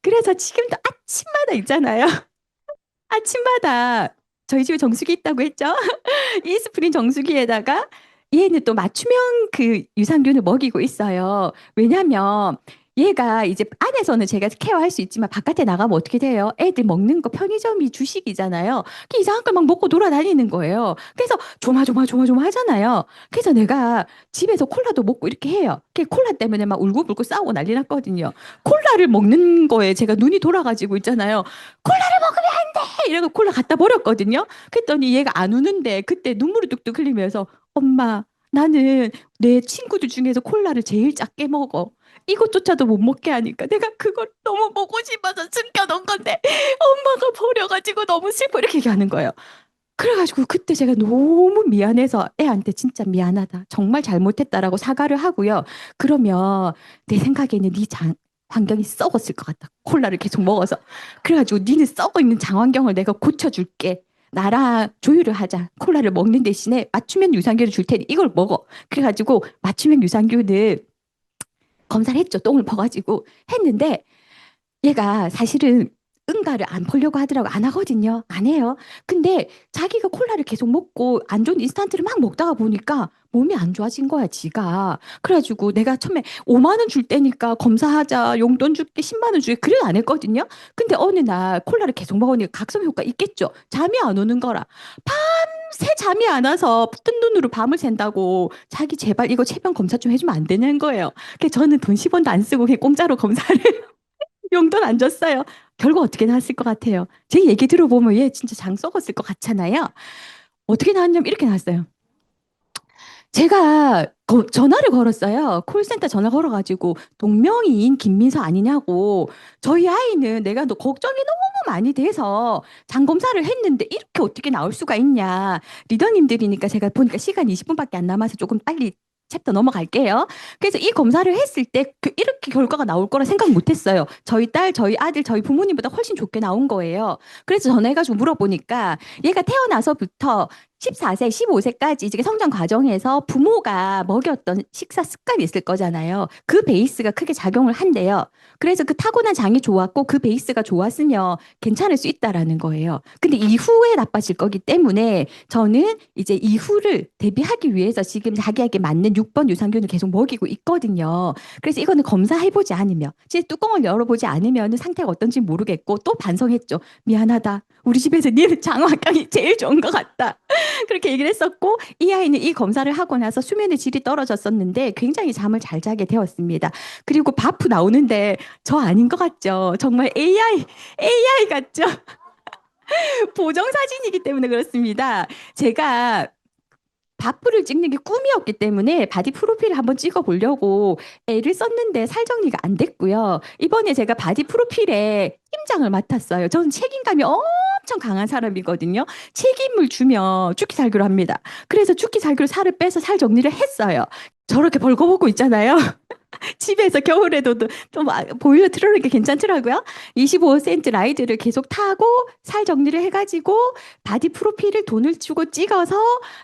[SPEAKER 1] 그래서 지금도 아침마다 있잖아요. 아침마다 저희 집에 정수기 있다고 했죠? 이스프린 정수기에다가 얘는 또 맞춤형 그 유산균을 먹이고 있어요. 왜냐면 얘가 이제 안에서는 제가 케어할 수 있지만 바깥에 나가면 어떻게 돼요? 애들 먹는 거 편의점이 주식이잖아요. 그 이상한 걸 막 먹고 돌아다니는 거예요. 그래서 조마조마조마조마 하잖아요. 그래서 내가 집에서 콜라도 먹고 이렇게 해요. 그 콜라 때문에 막 울고불고 싸우고 난리 났거든요. 콜라를 먹는 거에 제가 눈이 돌아가지고 있잖아요. 콜라를 먹으면 안 돼! 이러고 콜라 갖다 버렸거든요. 그랬더니 얘가 안 우는데 그때 눈물이 뚝뚝 흘리면서 엄마, 나는 내 친구들 중에서 콜라를 제일 작게 먹어. 이것조차도 못 먹게 하니까 내가 그걸 너무 먹고 싶어서 숨겨놓은 건데 엄마가 버려가지고 너무 슬퍼 이렇게 얘기하는 거예요. 그래가지고 그때 제가 너무 미안해서 애한테 진짜 미안하다. 정말 잘못했다라고 사과를 하고요. 그러면 내 생각에는 환경이 썩었을 것 같다. 콜라를 계속 먹어서. 그래가지고 니는 썩어 있는 장환경을 내가 고쳐줄게. 나랑 조율을 하자. 콜라를 먹는 대신에 맞춤형 유산균을 줄 테니 이걸 먹어. 그래가지고 맞춤형 유산균을 검사를 했죠. 똥을 퍼가지고 했는데 얘가 사실은 응가를 안 보려고 하더라고. 안 하거든요. 안 해요. 근데 자기가 콜라를 계속 먹고 안 좋은 인스턴트를 막 먹다가 보니까 몸이 안 좋아진 거야, 지가. 그래가지고 내가 처음에 5만 원 줄 때니까 검사하자, 용돈 줄게, 10만 원 줄게, 그래 안 했거든요. 근데 어느 날 콜라를 계속 먹으니까 각성 효과 있겠죠. 잠이 안 오는 거라. 밤새 잠이 안 와서 뜬 눈으로 밤을 샌다고 자기 제발 이거 체면 검사 좀 해주면 안 되는 거예요. 그래서 저는 돈 10원도 안 쓰고 그냥 공짜로 검사를 용돈 안 줬어요. 결과 어떻게 나왔을 것 같아요? 제 얘기 들어보면 얘 진짜 장 썩었을 것 같잖아요. 어떻게 나왔냐면 이렇게 나왔어요. 제가 전화를 걸었어요. 콜센터 전화 걸어가지고 동명이인 김민서 아니냐고. 저희 아이는 내가 너 걱정이 너무 많이 돼서 장 검사를 했는데 이렇게 어떻게 나올 수가 있냐. 리더님들이니까 제가 보니까 시간 20분밖에 안 남아서 조금 빨리 챕터 넘어갈게요. 그래서 이 검사를 했을 때 이렇게 결과가 나올 거라 생각 못 했어요. 저희 딸, 저희 아들, 저희 부모님보다 훨씬 좋게 나온 거예요. 그래서 전화해가지고 물어보니까 얘가 태어나서부터 14세, 15세까지 이제 성장 과정에서 부모가 먹였던 식사 습관이 있을 거잖아요. 그 베이스가 크게 작용을 한대요. 그래서 그 타고난 장이 좋았고 그 베이스가 좋았으면 괜찮을 수 있다라는 거예요. 근데 이후에 나빠질 거기 때문에 저는 이제 이후를 대비하기 위해서 지금 자기에게 맞는 6번 유산균을 계속 먹이고 있거든요. 그래서 이거는 검사해보지 않으면, 제 뚜껑을 열어보지 않으면 상태가 어떤지 모르겠고 또 반성했죠. 미안하다. 우리 집에서 니는 장화강이 제일 좋은 것 같다. 그렇게 얘기를 했었고 이 아이는 이 검사를 하고 나서 수면의 질이 떨어졌었는데 굉장히 잠을 잘 자게 되었습니다. 그리고 바프 나오는데 저 아닌 것 같죠? 정말 AI 같죠? 보정 사진이기 때문에 그렇습니다. 제가 바프를 찍는 게 꿈이었기 때문에 바디 프로필을 한번 찍어 보려고 애를 썼는데 살 정리가 안 됐고요. 이번에 제가 바디 프로필에 팀장을 맡았어요. 저는 책임감이 엄청 강한 사람이거든요. 책임을 주면 죽기 살기로 합니다. 그래서 죽기 살기로 살을 빼서 살 정리를 했어요. 저렇게 벌거벗고 있잖아요. 집에서 겨울에도 좀 보일러 틀어놓으니까 괜찮더라고요. 25cm 라이드를 계속 타고 살 정리를 해가지고 바디 프로필을 돈을 주고 찍어서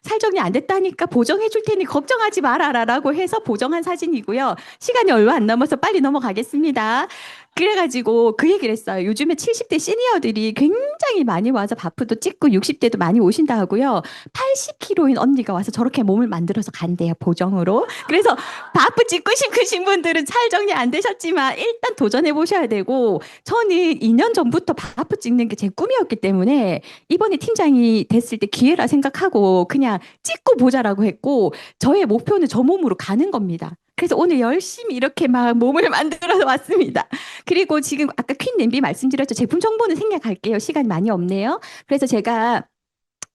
[SPEAKER 1] 살 정리 안 됐다니까 보정해 줄 테니 걱정하지 말아라라고 해서 보정한 사진이고요. 시간이 얼마 안 남아서 빨리 넘어가겠습니다. 그래가지고 그 얘기를 했어요. 요즘에 70대 시니어들이 굉장히 많이 와서 바프도 찍고 60대도 많이 오신다 하고요. 80kg인 언니가 와서 저렇게 몸을 만들어서 간대요, 보정으로. 그래서 바프 찍고 싶으신 분들은 살 정리 안 되셨지만 일단 도전해 보셔야 되고 저는 2년 전부터 바프 찍는 게 제 꿈이었기 때문에 이번에 팀장이 됐을 때 기회라 생각하고 그냥 찍고 보자라고 했고 저의 목표는 저 몸으로 가는 겁니다. 그래서 오늘 열심히 이렇게 막 몸을 만들어서 왔습니다. 그리고 지금 아까 퀸 냄비 말씀드렸죠. 제품 정보는 생략할게요. 시간이 많이 없네요. 그래서 제가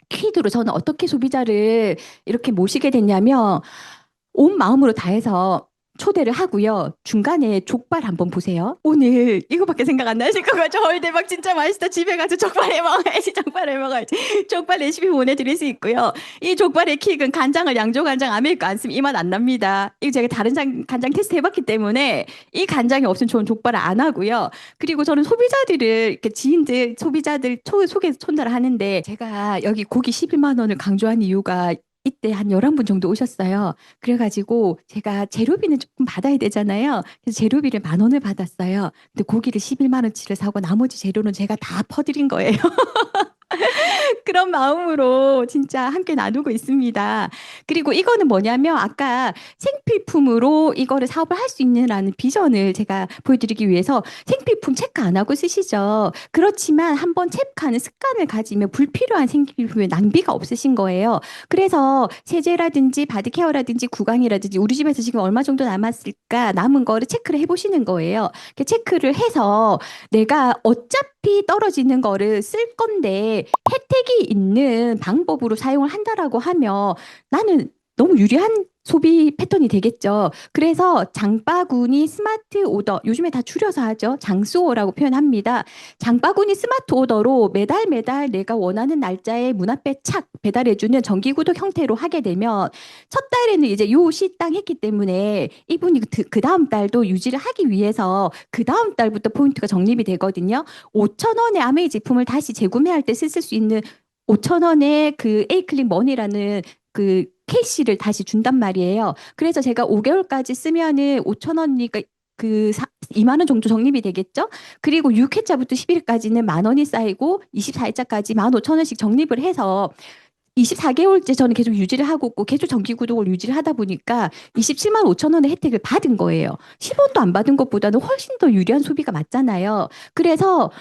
[SPEAKER 1] 퀴드로 저는 어떻게 소비자를 이렇게 모시게 됐냐면 온 마음으로 다해서 초대를 하고요. 중간에 족발 한번 보세요. 오늘 이거밖에 생각 안 나실 것 같죠? 헐, 대박, 진짜 맛있다. 집에 가서 족발 해 먹어야지. 족발 해 먹어야지. 족발 레시피 보내드릴 수 있고요. 이 족발의 킥은 간장을 양조 간장 아메리카 안 쓰면 이 맛 안 납니다. 이거 제가 다른 간장 테스트 해봤기 때문에 이 간장이 없으면 저는 족발을 안 하고요. 그리고 저는 소비자들을 이렇게 지인들, 소비자들 속에서 전달을 하는데 제가 여기 고기 11만 원을 강조한 이유가 이때 한 11분 정도 오셨어요. 그래가지고 제가 재료비는 조금 받아야 되잖아요. 그래서 재료비를 10,000원을 받았어요. 근데 고기를 11만 원치를 사고 나머지 재료는 제가 다 퍼드린 거예요. 그런 마음으로 진짜 함께 나누고 있습니다. 그리고 이거는 뭐냐면 아까 생필품으로 이거를 사업을 할 수 있는라는 비전을 제가 보여드리기 위해서 생필품 체크 안 하고 쓰시죠. 그렇지만 한번 체크하는 습관을 가지면 불필요한 생필품의 낭비가 없으신 거예요. 그래서 세제라든지 바디케어라든지 구강이라든지 우리 집에서 지금 얼마 정도 남았을까 남은 거를 체크를 해보시는 거예요. 이렇게 체크를 해서 내가 어차피 떨어지는 거를 쓸 건데 혜택이 있는 방법으로 사용을 한다라고 하면 나는 너무 유리한 소비 패턴이 되겠죠. 그래서 장바구니 스마트 오더, 요즘에 다 줄여서 하죠. 장수오라고 표현합니다. 장바구니 스마트 오더로 매달 매달 내가 원하는 날짜에 문 앞에 착 배달해주는 정기구독 형태로 하게 되면 첫 달에는 이제 요 시당 했기 때문에 이분이 그 다음 달도 유지를 하기 위해서 그 다음 달부터 포인트가 적립이 되거든요. 5천 원의 아메이 제품을 다시 재구매할 때 쓸 수 있는 5천 원의 그 에이클릭 머니라는 그 캐시를 다시 준단 말이에요. 그래서 제가 5개월까지 쓰면은 5천 원이니까 2만 원 정도 적립이 되겠죠? 그리고 6회차부터 10일까지는 10,000원이 쌓이고 24회차까지 15,000원씩 적립을 해서 24개월째 저는 계속 유지를 하고 있고 계속 정기 구독을 유지를 하다 보니까 27만 5천 원의 혜택을 받은 거예요. 10원도 안 받은 것보다는 훨씬 더 유리한 소비가 맞잖아요. 그래서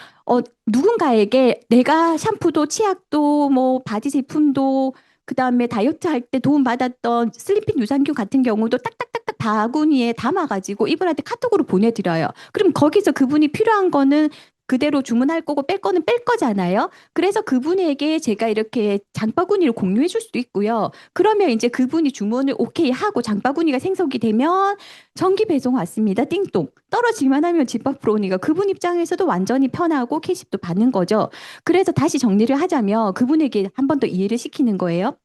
[SPEAKER 1] 누군가에게 내가 샴푸도 치약도 뭐 바디 제품도 그다음에 다이어트 할 때 도움 받았던 슬리핑 유산균 같은 경우도 딱딱딱딱 바구니에 담아가지고 이분한테 카톡으로 보내드려요. 그럼 거기서 그분이 필요한 거는 그대로 주문할 거고 뺄 거는 뺄 거잖아요. 그래서 그분에게 제가 이렇게 장바구니를 공유해 줄 수도 있고요. 그러면 이제 그분이 주문을 오케이 하고 장바구니가 생성이 되면 정기 배송 왔습니다. 띵동. 떨어지기만 하면 집 앞으로 오니까 그분 입장에서도 완전히 편하고 캐시도 받는 거죠. 그래서 다시 정리를 하자면 그분에게 한 번 더 이해를 시키는 거예요.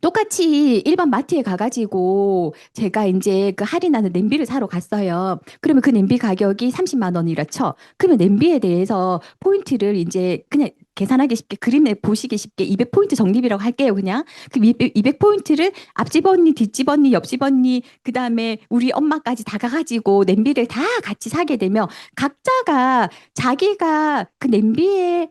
[SPEAKER 1] 똑같이 일반 마트에 가가지고 제가 이제 그 할인하는 냄비를 사러 갔어요. 그러면 그 냄비 가격이 30만 원이라 쳐. 그러면 냄비에 대해서 포인트를 이제 그냥 계산하기 쉽게 그림에 보시기 쉽게 200포인트 적립이라고 할게요. 그냥 그 200포인트를 앞집 언니, 뒷집 언니, 옆집 언니, 그다음에 우리 엄마까지 다 가가지고 냄비를 다 같이 사게 되면 각자가 자기가 그 냄비에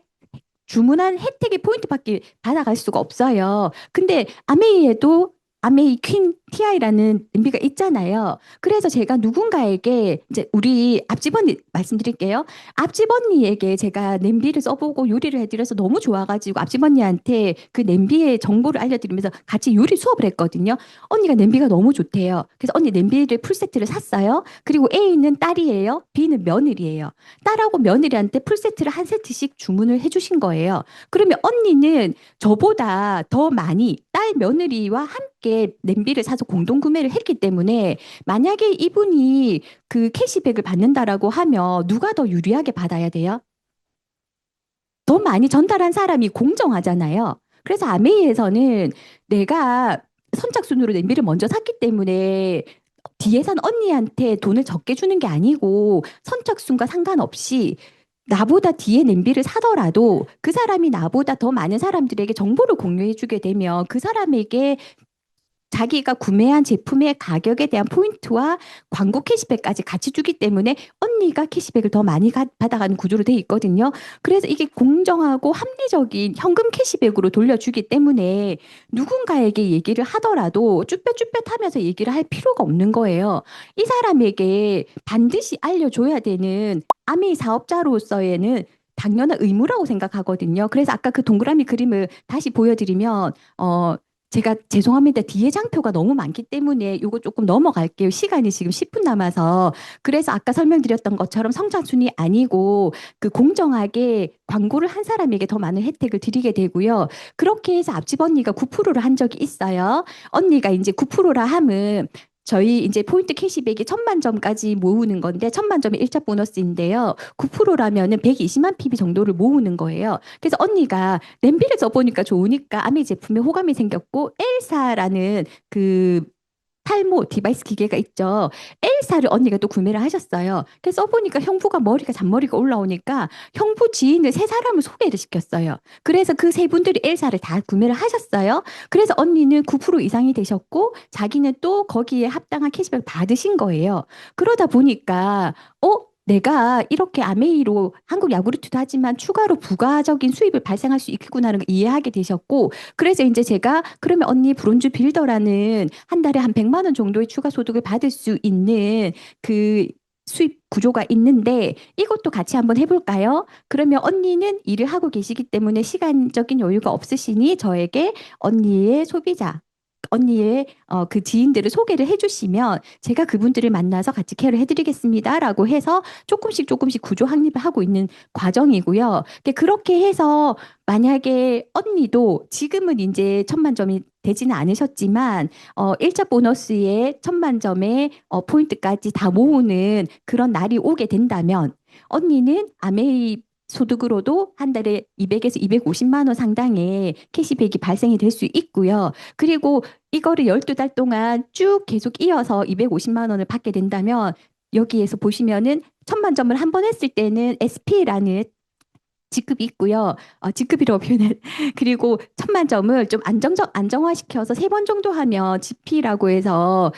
[SPEAKER 1] 주문한 혜택의 포인트밖에 받아갈 수가 없어요. 근데 아메이에도 아메이 퀸 TI라는 냄비가 있잖아요. 그래서 제가 누군가에게 이제 우리 앞집 언니 말씀드릴게요. 앞집 언니에게 제가 냄비를 써보고 요리를 해드려서 너무 좋아가지고 앞집 언니한테 그 냄비의 정보를 알려드리면서 같이 요리 수업을 했거든요. 언니가 냄비가 너무 좋대요. 그래서 언니 냄비를 풀세트를 샀어요. 그리고 A는 딸이에요. B는 며느리예요. 딸하고 며느리한테 풀세트를 한 세트씩 주문을 해주신 거예요. 그러면 언니는 저보다 더 많이 딸 며느리와 함께 냄비를 사서 공동 구매를 했기 때문에 만약에 이분이 그 캐시백을 받는다라고 하면 누가 더 유리하게 받아야 돼요? 더 많이 전달한 사람이 공정하잖아요. 그래서 아메이에서는 내가 선착순으로 냄비를 먼저 샀기 때문에 뒤에 산 언니한테 돈을 적게 주는 게 아니고 선착순과 상관없이 나보다 뒤에 냄비를 사더라도 그 사람이 나보다 더 많은 사람들에게 정보를 공유해 주게 되면 그 사람에게 자기가 구매한 제품의 가격에 대한 포인트와 광고 캐시백까지 같이 주기 때문에 언니가 캐시백을 더 많이 받아가는 구조로 돼 있거든요. 그래서 이게 공정하고 합리적인 현금 캐시백으로 돌려주기 때문에 누군가에게 얘기를 하더라도 쭈뼛쭈뼛하면서 얘기를 할 필요가 없는 거예요. 이 사람에게 반드시 알려줘야 되는 아미 사업자로서에는 당연한 의무라고 생각하거든요. 그래서 아까 그 동그라미 그림을 다시 보여드리면 제가 죄송합니다. 뒤에 장표가 너무 많기 때문에 이거 조금 넘어갈게요. 시간이 지금 10분 남아서. 그래서 아까 설명드렸던 것처럼 성장순이 아니고 그 공정하게 광고를 한 사람에게 더 많은 혜택을 드리게 되고요. 그렇게 해서 앞집 언니가 9%를 한 적이 있어요. 언니가 이제 9%라 함은 저희 이제 포인트 캐시백이 1,000만 점까지 모으는 건데 1,000만 점이 1차 보너스인데요. 9%라면은 120만 PB 정도를 모으는 거예요. 그래서 언니가 냄비를 써보니까 좋으니까 아미 제품에 호감이 생겼고 엘사라는 그 탈모 디바이스 기계가 있죠. 엘사를 언니가 또 구매를 하셨어요. 그래서 써보니까 형부가 머리가 잔머리가 올라오니까 형부 지인을 세 사람을 소개를 시켰어요. 그래서 그 세 분들이 엘사를 다 구매를 하셨어요. 그래서 언니는 9% 이상이 되셨고 자기는 또 거기에 합당한 캐시백을 받으신 거예요. 그러다 보니까 내가 이렇게 아메이로 한국 야구르트도 하지만 추가로 부가적인 수입을 발생할 수 있겠구나를 이해하게 되셨고 그래서 이제 제가 그러면 언니 브론즈 빌더라는 한 달에 한 100만 원 정도의 추가 소득을 받을 수 있는 그 수입 구조가 있는데 이것도 같이 한번 해볼까요? 그러면 언니는 일을 하고 계시기 때문에 시간적인 여유가 없으시니 저에게 언니의 소비자 언니의 그 지인들을 소개를 해주시면 제가 그분들을 만나서 같이 케어를 해드리겠습니다라고 해서 조금씩 조금씩 구조 확립을 하고 있는 과정이고요. 근데 그렇게 해서 만약에 언니도 지금은 이제 1,000만 점이 되지는 않으셨지만 1차 보너스에 1,000만 점의 포인트까지 다 모으는 그런 날이 오게 된다면 언니는 아메이 소득으로도 한 달에 200에서 250만 원 상당의 캐시백이 발생이 될 수 있고요. 그리고 이거를 12달 동안 쭉 계속 이어서 250만 원을 받게 된다면 여기에서 보시면은 1,000만 점을 한 번 했을 때는 SP라는 직급이 있고요. 직급이라고 표현해. 그리고 1,000만 점을 좀 안정화시켜서 세 번 정도 하면 GP라고 해서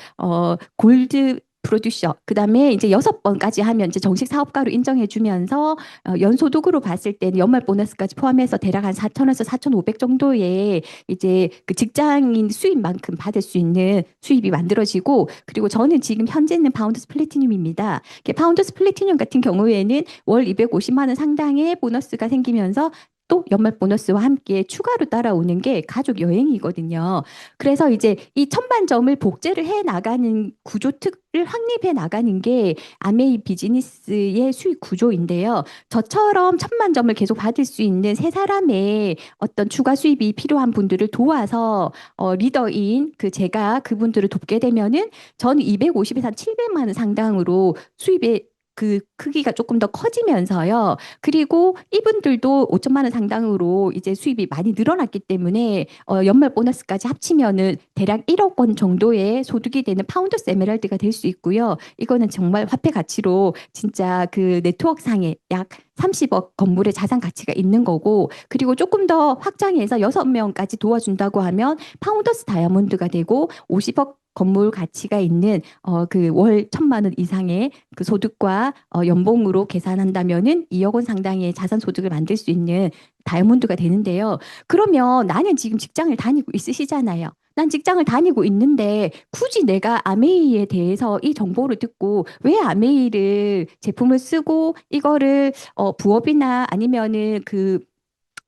[SPEAKER 1] 골드 프로듀서 그다음에 이제 6번까지 하면 이제 정식 사업가로 인정해 주면서 연소득으로 봤을 때는 연말 보너스까지 포함해서 대략 한 4천에서 4,500 정도의 이제 그 직장인 수입만큼 받을 수 있는 수입이 만들어지고 그리고 저는 지금 현재는 파운드스 플래티늄입니다. 파운드스 플래티늄 같은 경우에는 월 250만 원 상당의 보너스가 생기면서 또 연말 보너스와 함께 추가로 따라오는 게 가족 여행이거든요. 그래서 이제 이 1,000만 점을 복제를 해 나가는 구조 특을 확립해 나가는 게 아메이 비즈니스의 수익 구조인데요. 저처럼 1,000만 점을 계속 받을 수 있는 세 사람의 어떤 추가 수입이 필요한 분들을 도와서 리더인 그 제가 그분들을 돕게 되면은 저는 250에서 한 700만 원 상당으로 수입의 그 크기가 조금 더 커지면서요. 그리고 이분들도 5천만 원 상당으로 이제 수입이 많이 늘어났기 때문에 연말 보너스까지 합치면은 대략 1억 원 정도의 소득이 되는 파운더스 에메랄드가 될 수 있고요. 이거는 정말 화폐 가치로 진짜 그 네트워크상에 약 30억 건물의 자산 가치가 있는 거고 그리고 조금 더 확장해서 6명까지 도와준다고 하면 파운더스 다이아몬드가 되고 50억 건물 가치가 있는 그 월 1,000만 원 이상의 그 소득과 연봉으로 계산한다면은 2억 원 상당의 자산 소득을 만들 수 있는 다이아몬드가 되는데요. 그러면 나는 지금 직장을 다니고 있으시잖아요. 난 직장을 다니고 있는데 굳이 내가 아메이에 대해서 이 정보를 듣고 왜 아메이를 제품을 쓰고 이거를 부업이나 아니면은 그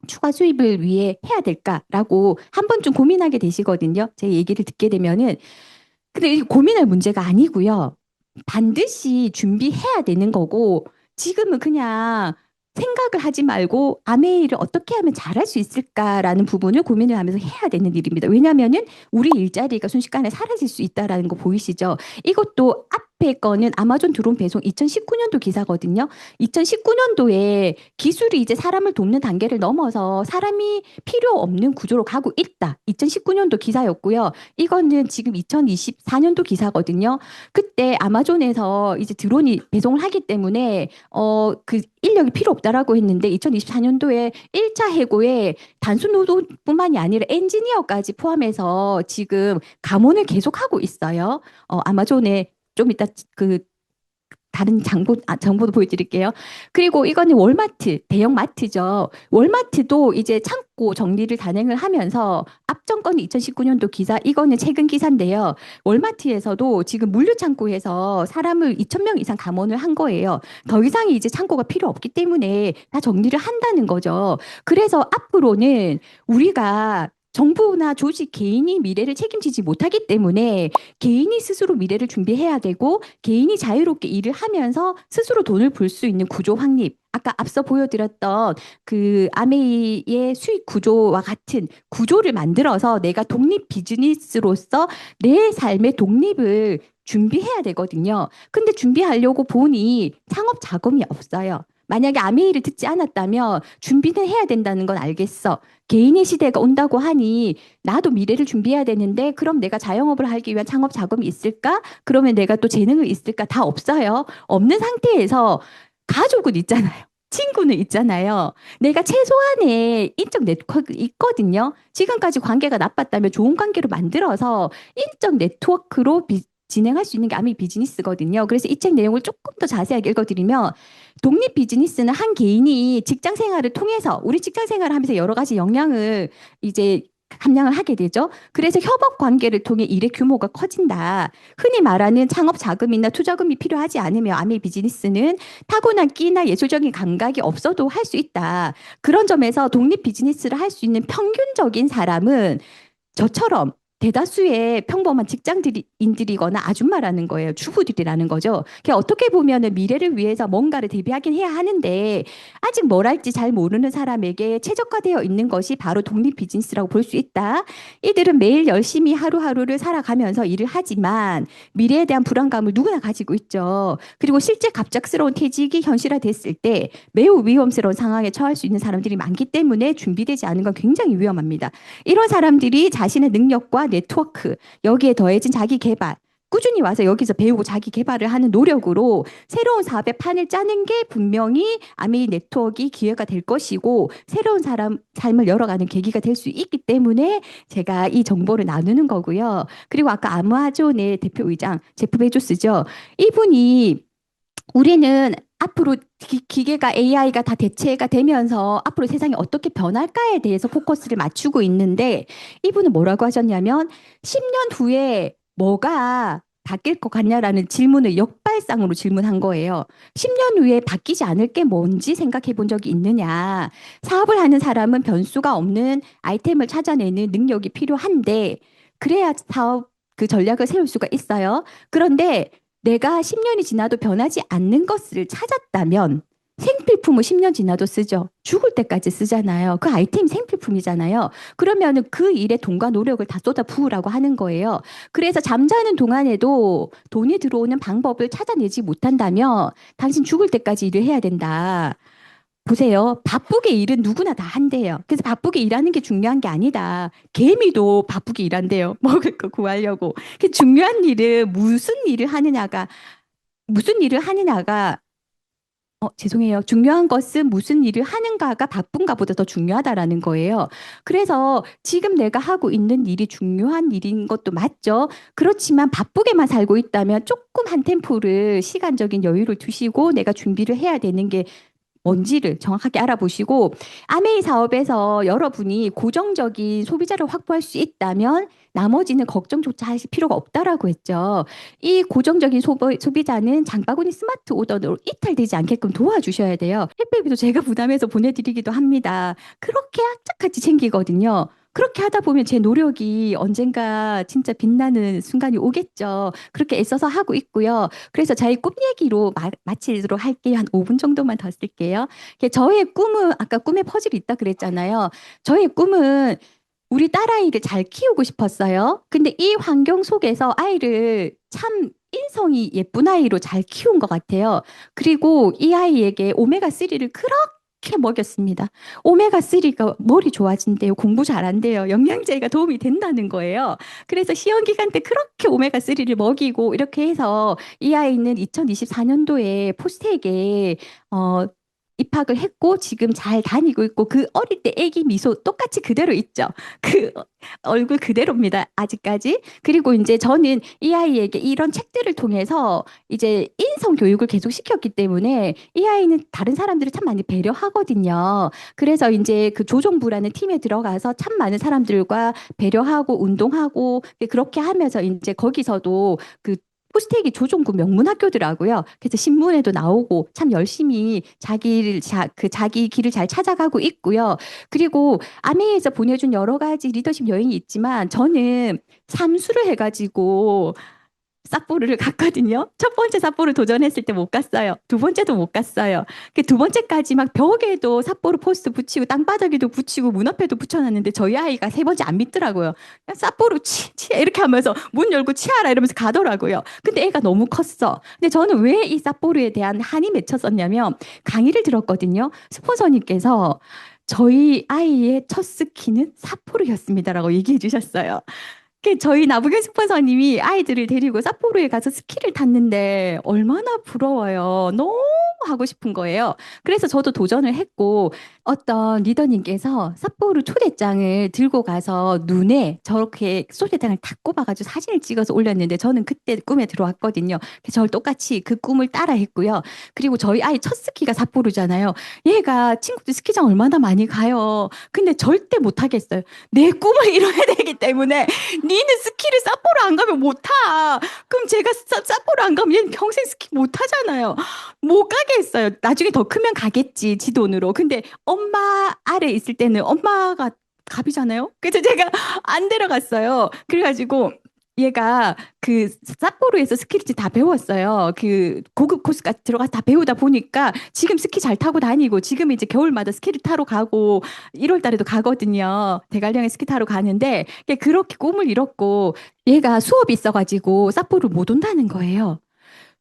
[SPEAKER 1] 추가 수입을 위해 해야 될까라고 한 번쯤 고민하게 되시거든요. 제 얘기를 듣게 되면은 근데 이 고민할 문제가 아니고요. 반드시 준비해야 되는 거고, 지금은 그냥 생각을 하지 말고 아메이를 어떻게 하면 잘할 수 있을까라는 부분을 고민을 하면서 해야 되는 일입니다. 왜냐하면은 우리 일자리가 순식간에 사라질 수 있다라는 거 보이시죠? 이것도 앞에 거는 아마존 드론 배송 2019년도 기사거든요. 2019년도에 기술이 이제 사람을 돕는 단계를 넘어서 사람이 필요 없는 구조로 가고 있다. 2019년도 기사였고요. 이거는 지금 2024년도 기사거든요. 그때 아마존에서 이제 드론이 배송을 하기 때문에 그 인력이 필요 없다라고 했는데 2024년도에 1차 해고에 단순 노동뿐만이 아니라 엔지니어까지 포함해서 지금 감원을 계속하고 있어요. 아마존에 좀 이따 그 다른 정보도 보여드릴게요. 그리고 이거는 월마트, 대형 마트죠. 월마트도 이제 창고 정리를 단행을 하면서 앞전건이 2019년도 기사, 이거는 최근 기사인데요. 월마트에서도 지금 물류 창고에서 사람을 2,000명 이상 감원을 한 거예요. 더 이상의 이제 창고가 필요 없기 때문에 다 정리를 한다는 거죠. 그래서 앞으로는 우리가 정부나 조직, 개인이 미래를 책임지지 못하기 때문에 개인이 스스로 미래를 준비해야 되고 개인이 자유롭게 일을 하면서 스스로 돈을 벌 수 있는 구조 확립. 아까 앞서 보여드렸던 그 아메이의 수익 구조와 같은 구조를 만들어서 내가 독립 비즈니스로서 내 삶의 독립을 준비해야 되거든요. 근데 준비하려고 보니 창업 자금이 없어요. 만약에 아메이를 듣지 않았다면 준비는 해야 된다는 건 알겠어. 개인의 시대가 온다고 하니 나도 미래를 준비해야 되는데 그럼 내가 자영업을 하기 위한 창업 자금이 있을까? 그러면 내가 또 재능이 있을까? 다 없어요. 없는 상태에서 가족은 있잖아요. 친구는 있잖아요. 내가 최소한의 인적 네트워크 있거든요. 지금까지 관계가 나빴다면 좋은 관계로 만들어서 인적 네트워크로 진행할 수 있는 게 아미 비즈니스거든요. 그래서 이 책 내용을 조금 더 자세하게 읽어드리면 독립 비즈니스는 한 개인이 직장 생활을 통해서 우리 직장 생활을 하면서 여러 가지 역량을 이제 감량을 하게 되죠. 그래서 협업 관계를 통해 일의 규모가 커진다. 흔히 말하는 창업 자금이나 투자금이 필요하지 않으며 아미 비즈니스는 타고난 끼나 예술적인 감각이 없어도 할 수 있다. 그런 점에서 독립 비즈니스를 할 수 있는 평균적인 사람은 저처럼 대다수의 평범한 직장인들이거나 아줌마라는 거예요. 주부들이라는 거죠. 그러니까 어떻게 보면은 미래를 위해서 뭔가를 대비하긴 해야 하는데 아직 뭘 할지 잘 모르는 사람에게 최적화되어 있는 것이 바로 독립 비즈니스라고 볼 수 있다. 이들은 매일 열심히 하루하루를 살아가면서 일을 하지만 미래에 대한 불안감을 누구나 가지고 있죠. 그리고 실제 갑작스러운 퇴직이 현실화됐을 때 매우 위험스러운 상황에 처할 수 있는 사람들이 많기 때문에 준비되지 않은 건 굉장히 위험합니다. 이런 사람들이 자신의 능력과 네트워크, 여기에 더해진 자기 개발, 꾸준히 와서 여기서 배우고 자기 개발을 하는 노력으로 새로운 사업의 판을 짜는 게 분명히 아메이 네트워크가 기회가 될 것이고 새로운 삶을 열어가는 계기가 될 수 있기 때문에 제가 이 정보를 나누는 거고요. 그리고 아까 아마존의 대표의장 제프 베조스죠. 이분이 우리는 앞으로 기계가 AI가 다 대체가 되면서 앞으로 세상이 어떻게 변할까에 대해서 포커스를 맞추고 있는데 이분은 뭐라고 하셨냐면 10년 후에 뭐가 바뀔 것 같냐라는 질문을 역발상으로 질문한 거예요. 10년 후에 바뀌지 않을 게 뭔지 생각해 본 적이 있느냐. 사업을 하는 사람은 변수가 없는 아이템을 찾아내는 능력이 필요한데 그래야 사업 그 전략을 세울 수가 있어요. 그런데 내가 10년이 지나도 변하지 않는 것을 찾았다면 생필품을 10년 지나도 쓰죠. 죽을 때까지 쓰잖아요. 그 아이템이 생필품이잖아요. 그러면은 그 일에 돈과 노력을 다 쏟아 부으라고 하는 거예요. 그래서 잠자는 동안에도 돈이 들어오는 방법을 찾아내지 못한다면 당신 죽을 때까지 일을 해야 된다. 보세요. 바쁘게 일은 누구나 다 한대요. 그래서 바쁘게 일하는 게 중요한 게 아니다. 개미도 바쁘게 일한대요. 먹을 거 구하려고. 그 중요한 일은 무슨 일을 하느냐가, 죄송해요. 중요한 것은 무슨 일을 하는가가 바쁜가 보다 더 중요하다라는 거예요. 그래서 지금 내가 하고 있는 일이 중요한 일인 것도 맞죠. 그렇지만 바쁘게만 살고 있다면 조금 한 템포를 시간적인 여유를 두시고 내가 준비를 해야 되는 게 뭔지를 정확하게 알아보시고 아메이 사업에서 여러분이 고정적인 소비자를 확보할 수 있다면 나머지는 걱정조차 하실 필요가 없다라고 했죠. 이 고정적인 소비자는 장바구니 스마트 오더로 이탈되지 않게끔 도와주셔야 돼요. 택배비도 제가 부담해서 보내드리기도 합니다. 그렇게 악착같이 챙기거든요. 그렇게 하다 보면 제 노력이 언젠가 진짜 빛나는 순간이 오겠죠. 그렇게 애써서 하고 있고요. 그래서 저희 꿈 얘기로 마치도록 할게요. 한 5분 정도만 더 쓸게요. 저의 꿈은 아까 꿈에 퍼즐이 있다 그랬잖아요. 저의 꿈은 우리 딸아이를 잘 키우고 싶었어요. 근데 이 환경 속에서 아이를 참 인성이 예쁜 아이로 잘 키운 것 같아요. 그리고 이 아이에게 오메가3를 그렇게 먹였습니다. 오메가3가 머리 좋아진대요. 공부 잘한대요. 영양제가 도움이 된다는 거예요. 그래서 시험 기간 때 그렇게 오메가3를 먹이고 이렇게 해서 이 아이는 2024년도에 포스텍에 입학을 했고 지금 잘 다니고 있고 그 어릴 때 애기 미소 똑같이 그대로 있죠. 그 얼굴 그대로입니다. 아직까지. 그리고 이제 저는 이 아이에게 이런 책들을 통해서 이제 인성 교육을 계속 시켰기 때문에 이 아이는 다른 사람들을 참 많이 배려하거든요. 그래서 이제 그 조정부라는 팀에 들어가서 참 많은 사람들과 배려하고 운동하고 그렇게 하면서 이제 거기서도 그 포스텍이 조종구 명문 학교더라고요. 그래서 신문에도 나오고 참 열심히 자기 길을 잘 찾아가고 있고요. 그리고 아메이에서 보내준 여러 가지 리더십 여행이 있지만 저는 삼수를 해가지고 삿포로를 갔거든요. 첫 번째 삿포로 도전했을 때 못 갔어요. 두 번째도 못 갔어요. 그 두 번째까지 막 벽에도 삿포로 포스트 붙이고 땅바닥에도 붙이고 문 앞에도 붙여놨는데 저희 아이가 세 번째 안 믿더라고요. 그냥 삿포로 치 이렇게 하면서 문 열고 치아라 이러면서 가더라고요. 근데 애가 너무 컸어. 근데 저는 왜 이 삿포로에 대한 한이 맺혔었냐면 강의를 들었거든요. 스폰서님께서 저희 아이의 첫 스키는 삿포로였습니다라고 얘기해 주셨어요. 저희 나부경 스폰서님이 아이들을 데리고 삿포로에 가서 스키를 탔는데 얼마나 부러워요. 너무 하고 싶은 거예요. 그래서 저도 도전을 했고 어떤 리더님께서 삿포로 초대장을 들고 가서 눈에 저렇게 초대장을 탁 꼽아가지고 사진을 찍어서 올렸는데 저는 그때 꿈에 들어왔거든요. 그래서 저를 똑같이 그 꿈을 따라 했고요. 그리고 저희 아이 첫 스키가 삿포로잖아요. 얘가 친구들 스키장 얼마나 많이 가요. 근데 절대 못 하겠어요. 내 꿈을 이뤄야 되기 때문에 니는 스키를 삿포로 안 가면 못 타. 그럼 제가 삿포로 안 가면 얘는 평생 스키 못 타잖아요. 못 가게 했어요. 나중에 더 크면 가겠지, 지 돈으로. 근데 엄마 아래 있을 때는 엄마가 갑이잖아요. 그래서 제가 안 데려갔어요. 그래가지고 얘가 그 삿포로에서 스키를 다 배웠어요. 그 고급 코스까지 들어가서 다 배우다 보니까 지금 스키 잘 타고 다니고 지금 이제 겨울마다 스키를 타러 가고 1월 달에도 가거든요. 대관령에 스키 타러 가는데 그렇게 꿈을 이뤘고 얘가 수업이 있어가지고 삿포로 못 온다는 거예요.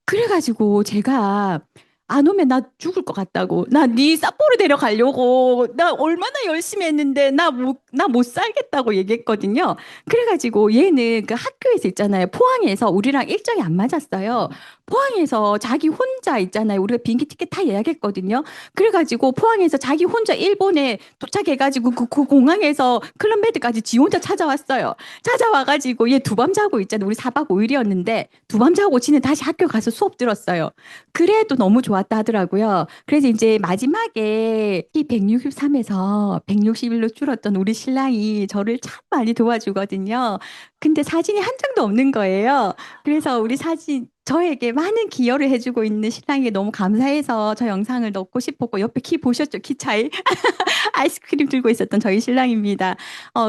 [SPEAKER 1] 그래가지고 제가 안 오면 나 죽을 것 같다고. 나 네 삿포로 데려가려고. 나 얼마나 열심히 했는데 나 못 살겠다고 얘기했거든요. 그래가지고 얘는 그 학교에서 있잖아요. 포항에서 우리랑 일정이 안 맞았어요. 포항에서 자기 혼자 있잖아요. 우리가 비행기 티켓 다 예약했거든요. 그래가지고 포항에서 자기 혼자 일본에 도착해가지고 그 공항에서 클럽메드까지 지 혼자 찾아왔어요. 찾아와가지고 얘 두 밤 자고 있잖아요. 우리 4박 5일이었는데 두 밤 자고 지는 다시 학교 가서 수업 들었어요. 그래도 너무 좋았다 하더라고요. 그래서 이제 마지막에 키 163에서 161로 줄었던 우리 신랑이 저를 참 많이 도와주거든요. 근데 사진이 한 장도 없는 거예요. 그래서 우리 사진 저에게 많은 기여를 해주고 있는 신랑이 너무 감사해서 저 영상을 넣고 싶었고 옆에 키 보셨죠? 키 차이? 아이스크림 들고 있었던 저희 신랑입니다.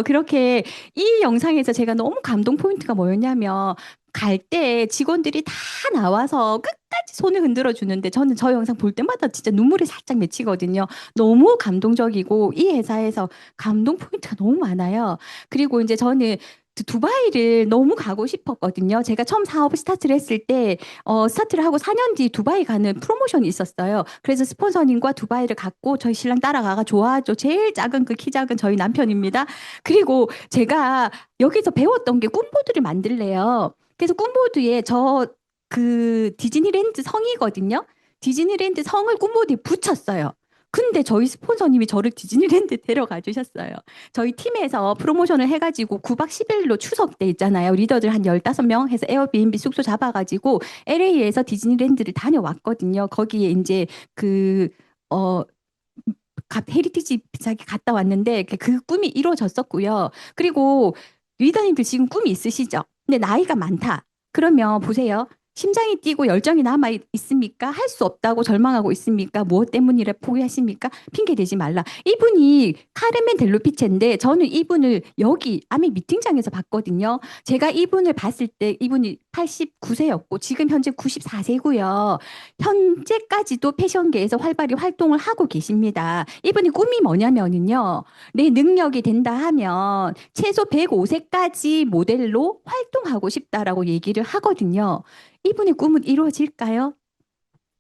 [SPEAKER 1] 그렇게 이 영상에서 제가 너무 감동 포인트가 뭐였냐면 갈 때 직원들이 다 나와서 끝까지 손을 흔들어 주는데 저는 저 영상 볼 때마다 진짜 눈물이 살짝 맺히거든요. 너무 감동적이고 이 회사에서 감동 포인트가 너무 많아요. 그리고 이제 저는 두바이를 너무 가고 싶었거든요. 제가 처음 사업 스타트를 했을 때, 스타트를 하고 4년 뒤 두바이 가는 프로모션이 있었어요. 그래서 스폰서님과 두바이를 갔고, 저희 신랑 따라가가 좋아하죠. 제일 작은 그 키 작은 저희 남편입니다. 그리고 제가 여기서 배웠던 게 꿈보드를 만들래요. 그래서 꿈보드에 그 디즈니랜드 성이거든요. 디즈니랜드 성을 꿈보드에 붙였어요. 근데 저희 스폰서님이 저를 디즈니랜드 데려가 주셨어요. 저희 팀에서 프로모션을 해가지고 9박 10일로 추석 때 있잖아요. 리더들 한 15명 해서 에어비앤비 숙소 잡아가지고 LA에서 디즈니랜드를 다녀왔거든요. 거기에 이제 그, 어, 헤리티지 비싸게 갔다 왔는데 그 꿈이 이루어졌었고요. 그리고 리더님들 지금 꿈이 있으시죠? 근데 나이가 많다. 그러면 보세요. 심장이 뛰고 열정이 남아 있습니까? 할 수 없다고 절망하고 있습니까? 무엇 때문이라 포기하십니까? 핑계 대지 말라. 이분이 카르멘 델로피체인데 저는 이분을 여기 아미 미팅장에서 봤거든요. 제가 이분을 봤을 때 이분이 89세였고 지금 현재 94세고요. 현재까지도 패션계에서 활발히 활동을 하고 계십니다. 이분이 꿈이 뭐냐면은요. 내 능력이 된다 하면 최소 105세까지 모델로 활동하고 싶다라고 얘기를 하거든요. 이분의 꿈은 이루어질까요?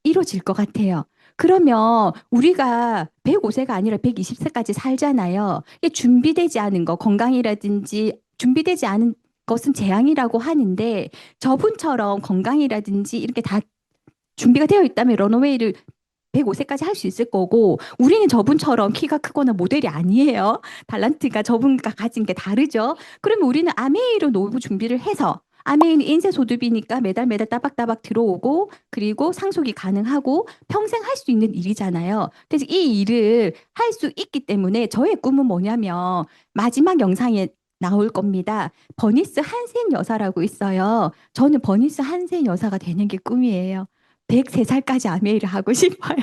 [SPEAKER 1] 이루어질 것 같아요. 그러면 우리가 105세가 아니라 120세까지 살잖아요. 이게 준비되지 않은 거, 건강이라든지 준비되지 않은 것은 재앙이라고 하는데 저분처럼 건강이라든지 이렇게 다 준비가 되어 있다면 런어웨이를 105세까지 할 수 있을 거고 우리는 저분처럼 키가 크거나 모델이 아니에요. 탤런트가 저분과 가진 게 다르죠. 그러면 우리는 아메이로 노후 준비를 해서 아메이는 인쇄 소득이니까 매달 매달 따박따박 들어오고 그리고 상속이 가능하고 평생 할 수 있는 일이잖아요. 그래서 이 일을 할 수 있기 때문에 저의 꿈은 뭐냐면 마지막 영상에 나올 겁니다. 버니스 한센 여사라고 있어요. 저는 버니스 한센 여사가 되는 게 꿈이에요. 103살까지 아메이를 하고 싶어요.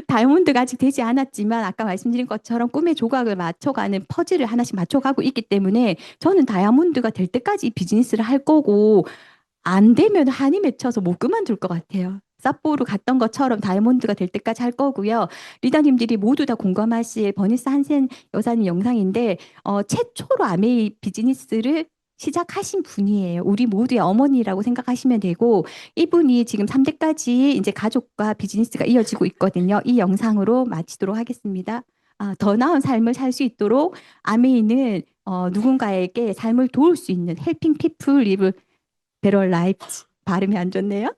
[SPEAKER 1] 다이아몬드가 아직 되지 않았지만 아까 말씀드린 것처럼 꿈의 조각을 맞춰가는 퍼즐을 하나씩 맞춰가고 있기 때문에 저는 다이아몬드가 될 때까지 비즈니스를 할 거고 안 되면 한이 맺혀서 못 그만둘 것 같아요. 삿포로 갔던 것처럼 다이아몬드가 될 때까지 할 거고요. 리더님들이 모두 다 공감하실 버니스 한센 여사님 영상인데 최초로 아메이 비즈니스를 시작하신 분이에요. 우리 모두의 어머니라고 생각하시면 되고 이분이 지금 3대까지 이제 가족과 비즈니스가 이어지고 있거든요. 이 영상으로 마치도록 하겠습니다. 더 나은 삶을 살 수 있도록 아메이는 누군가에게 삶을 도울 수 있는 헬핑 피플 리브 베럴 라이프 발음이 안 좋네요.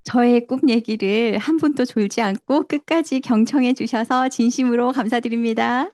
[SPEAKER 1] 저의 꿈 얘기를 한 분도 졸지 않고 끝까지 경청해 주셔서 진심으로 감사드립니다.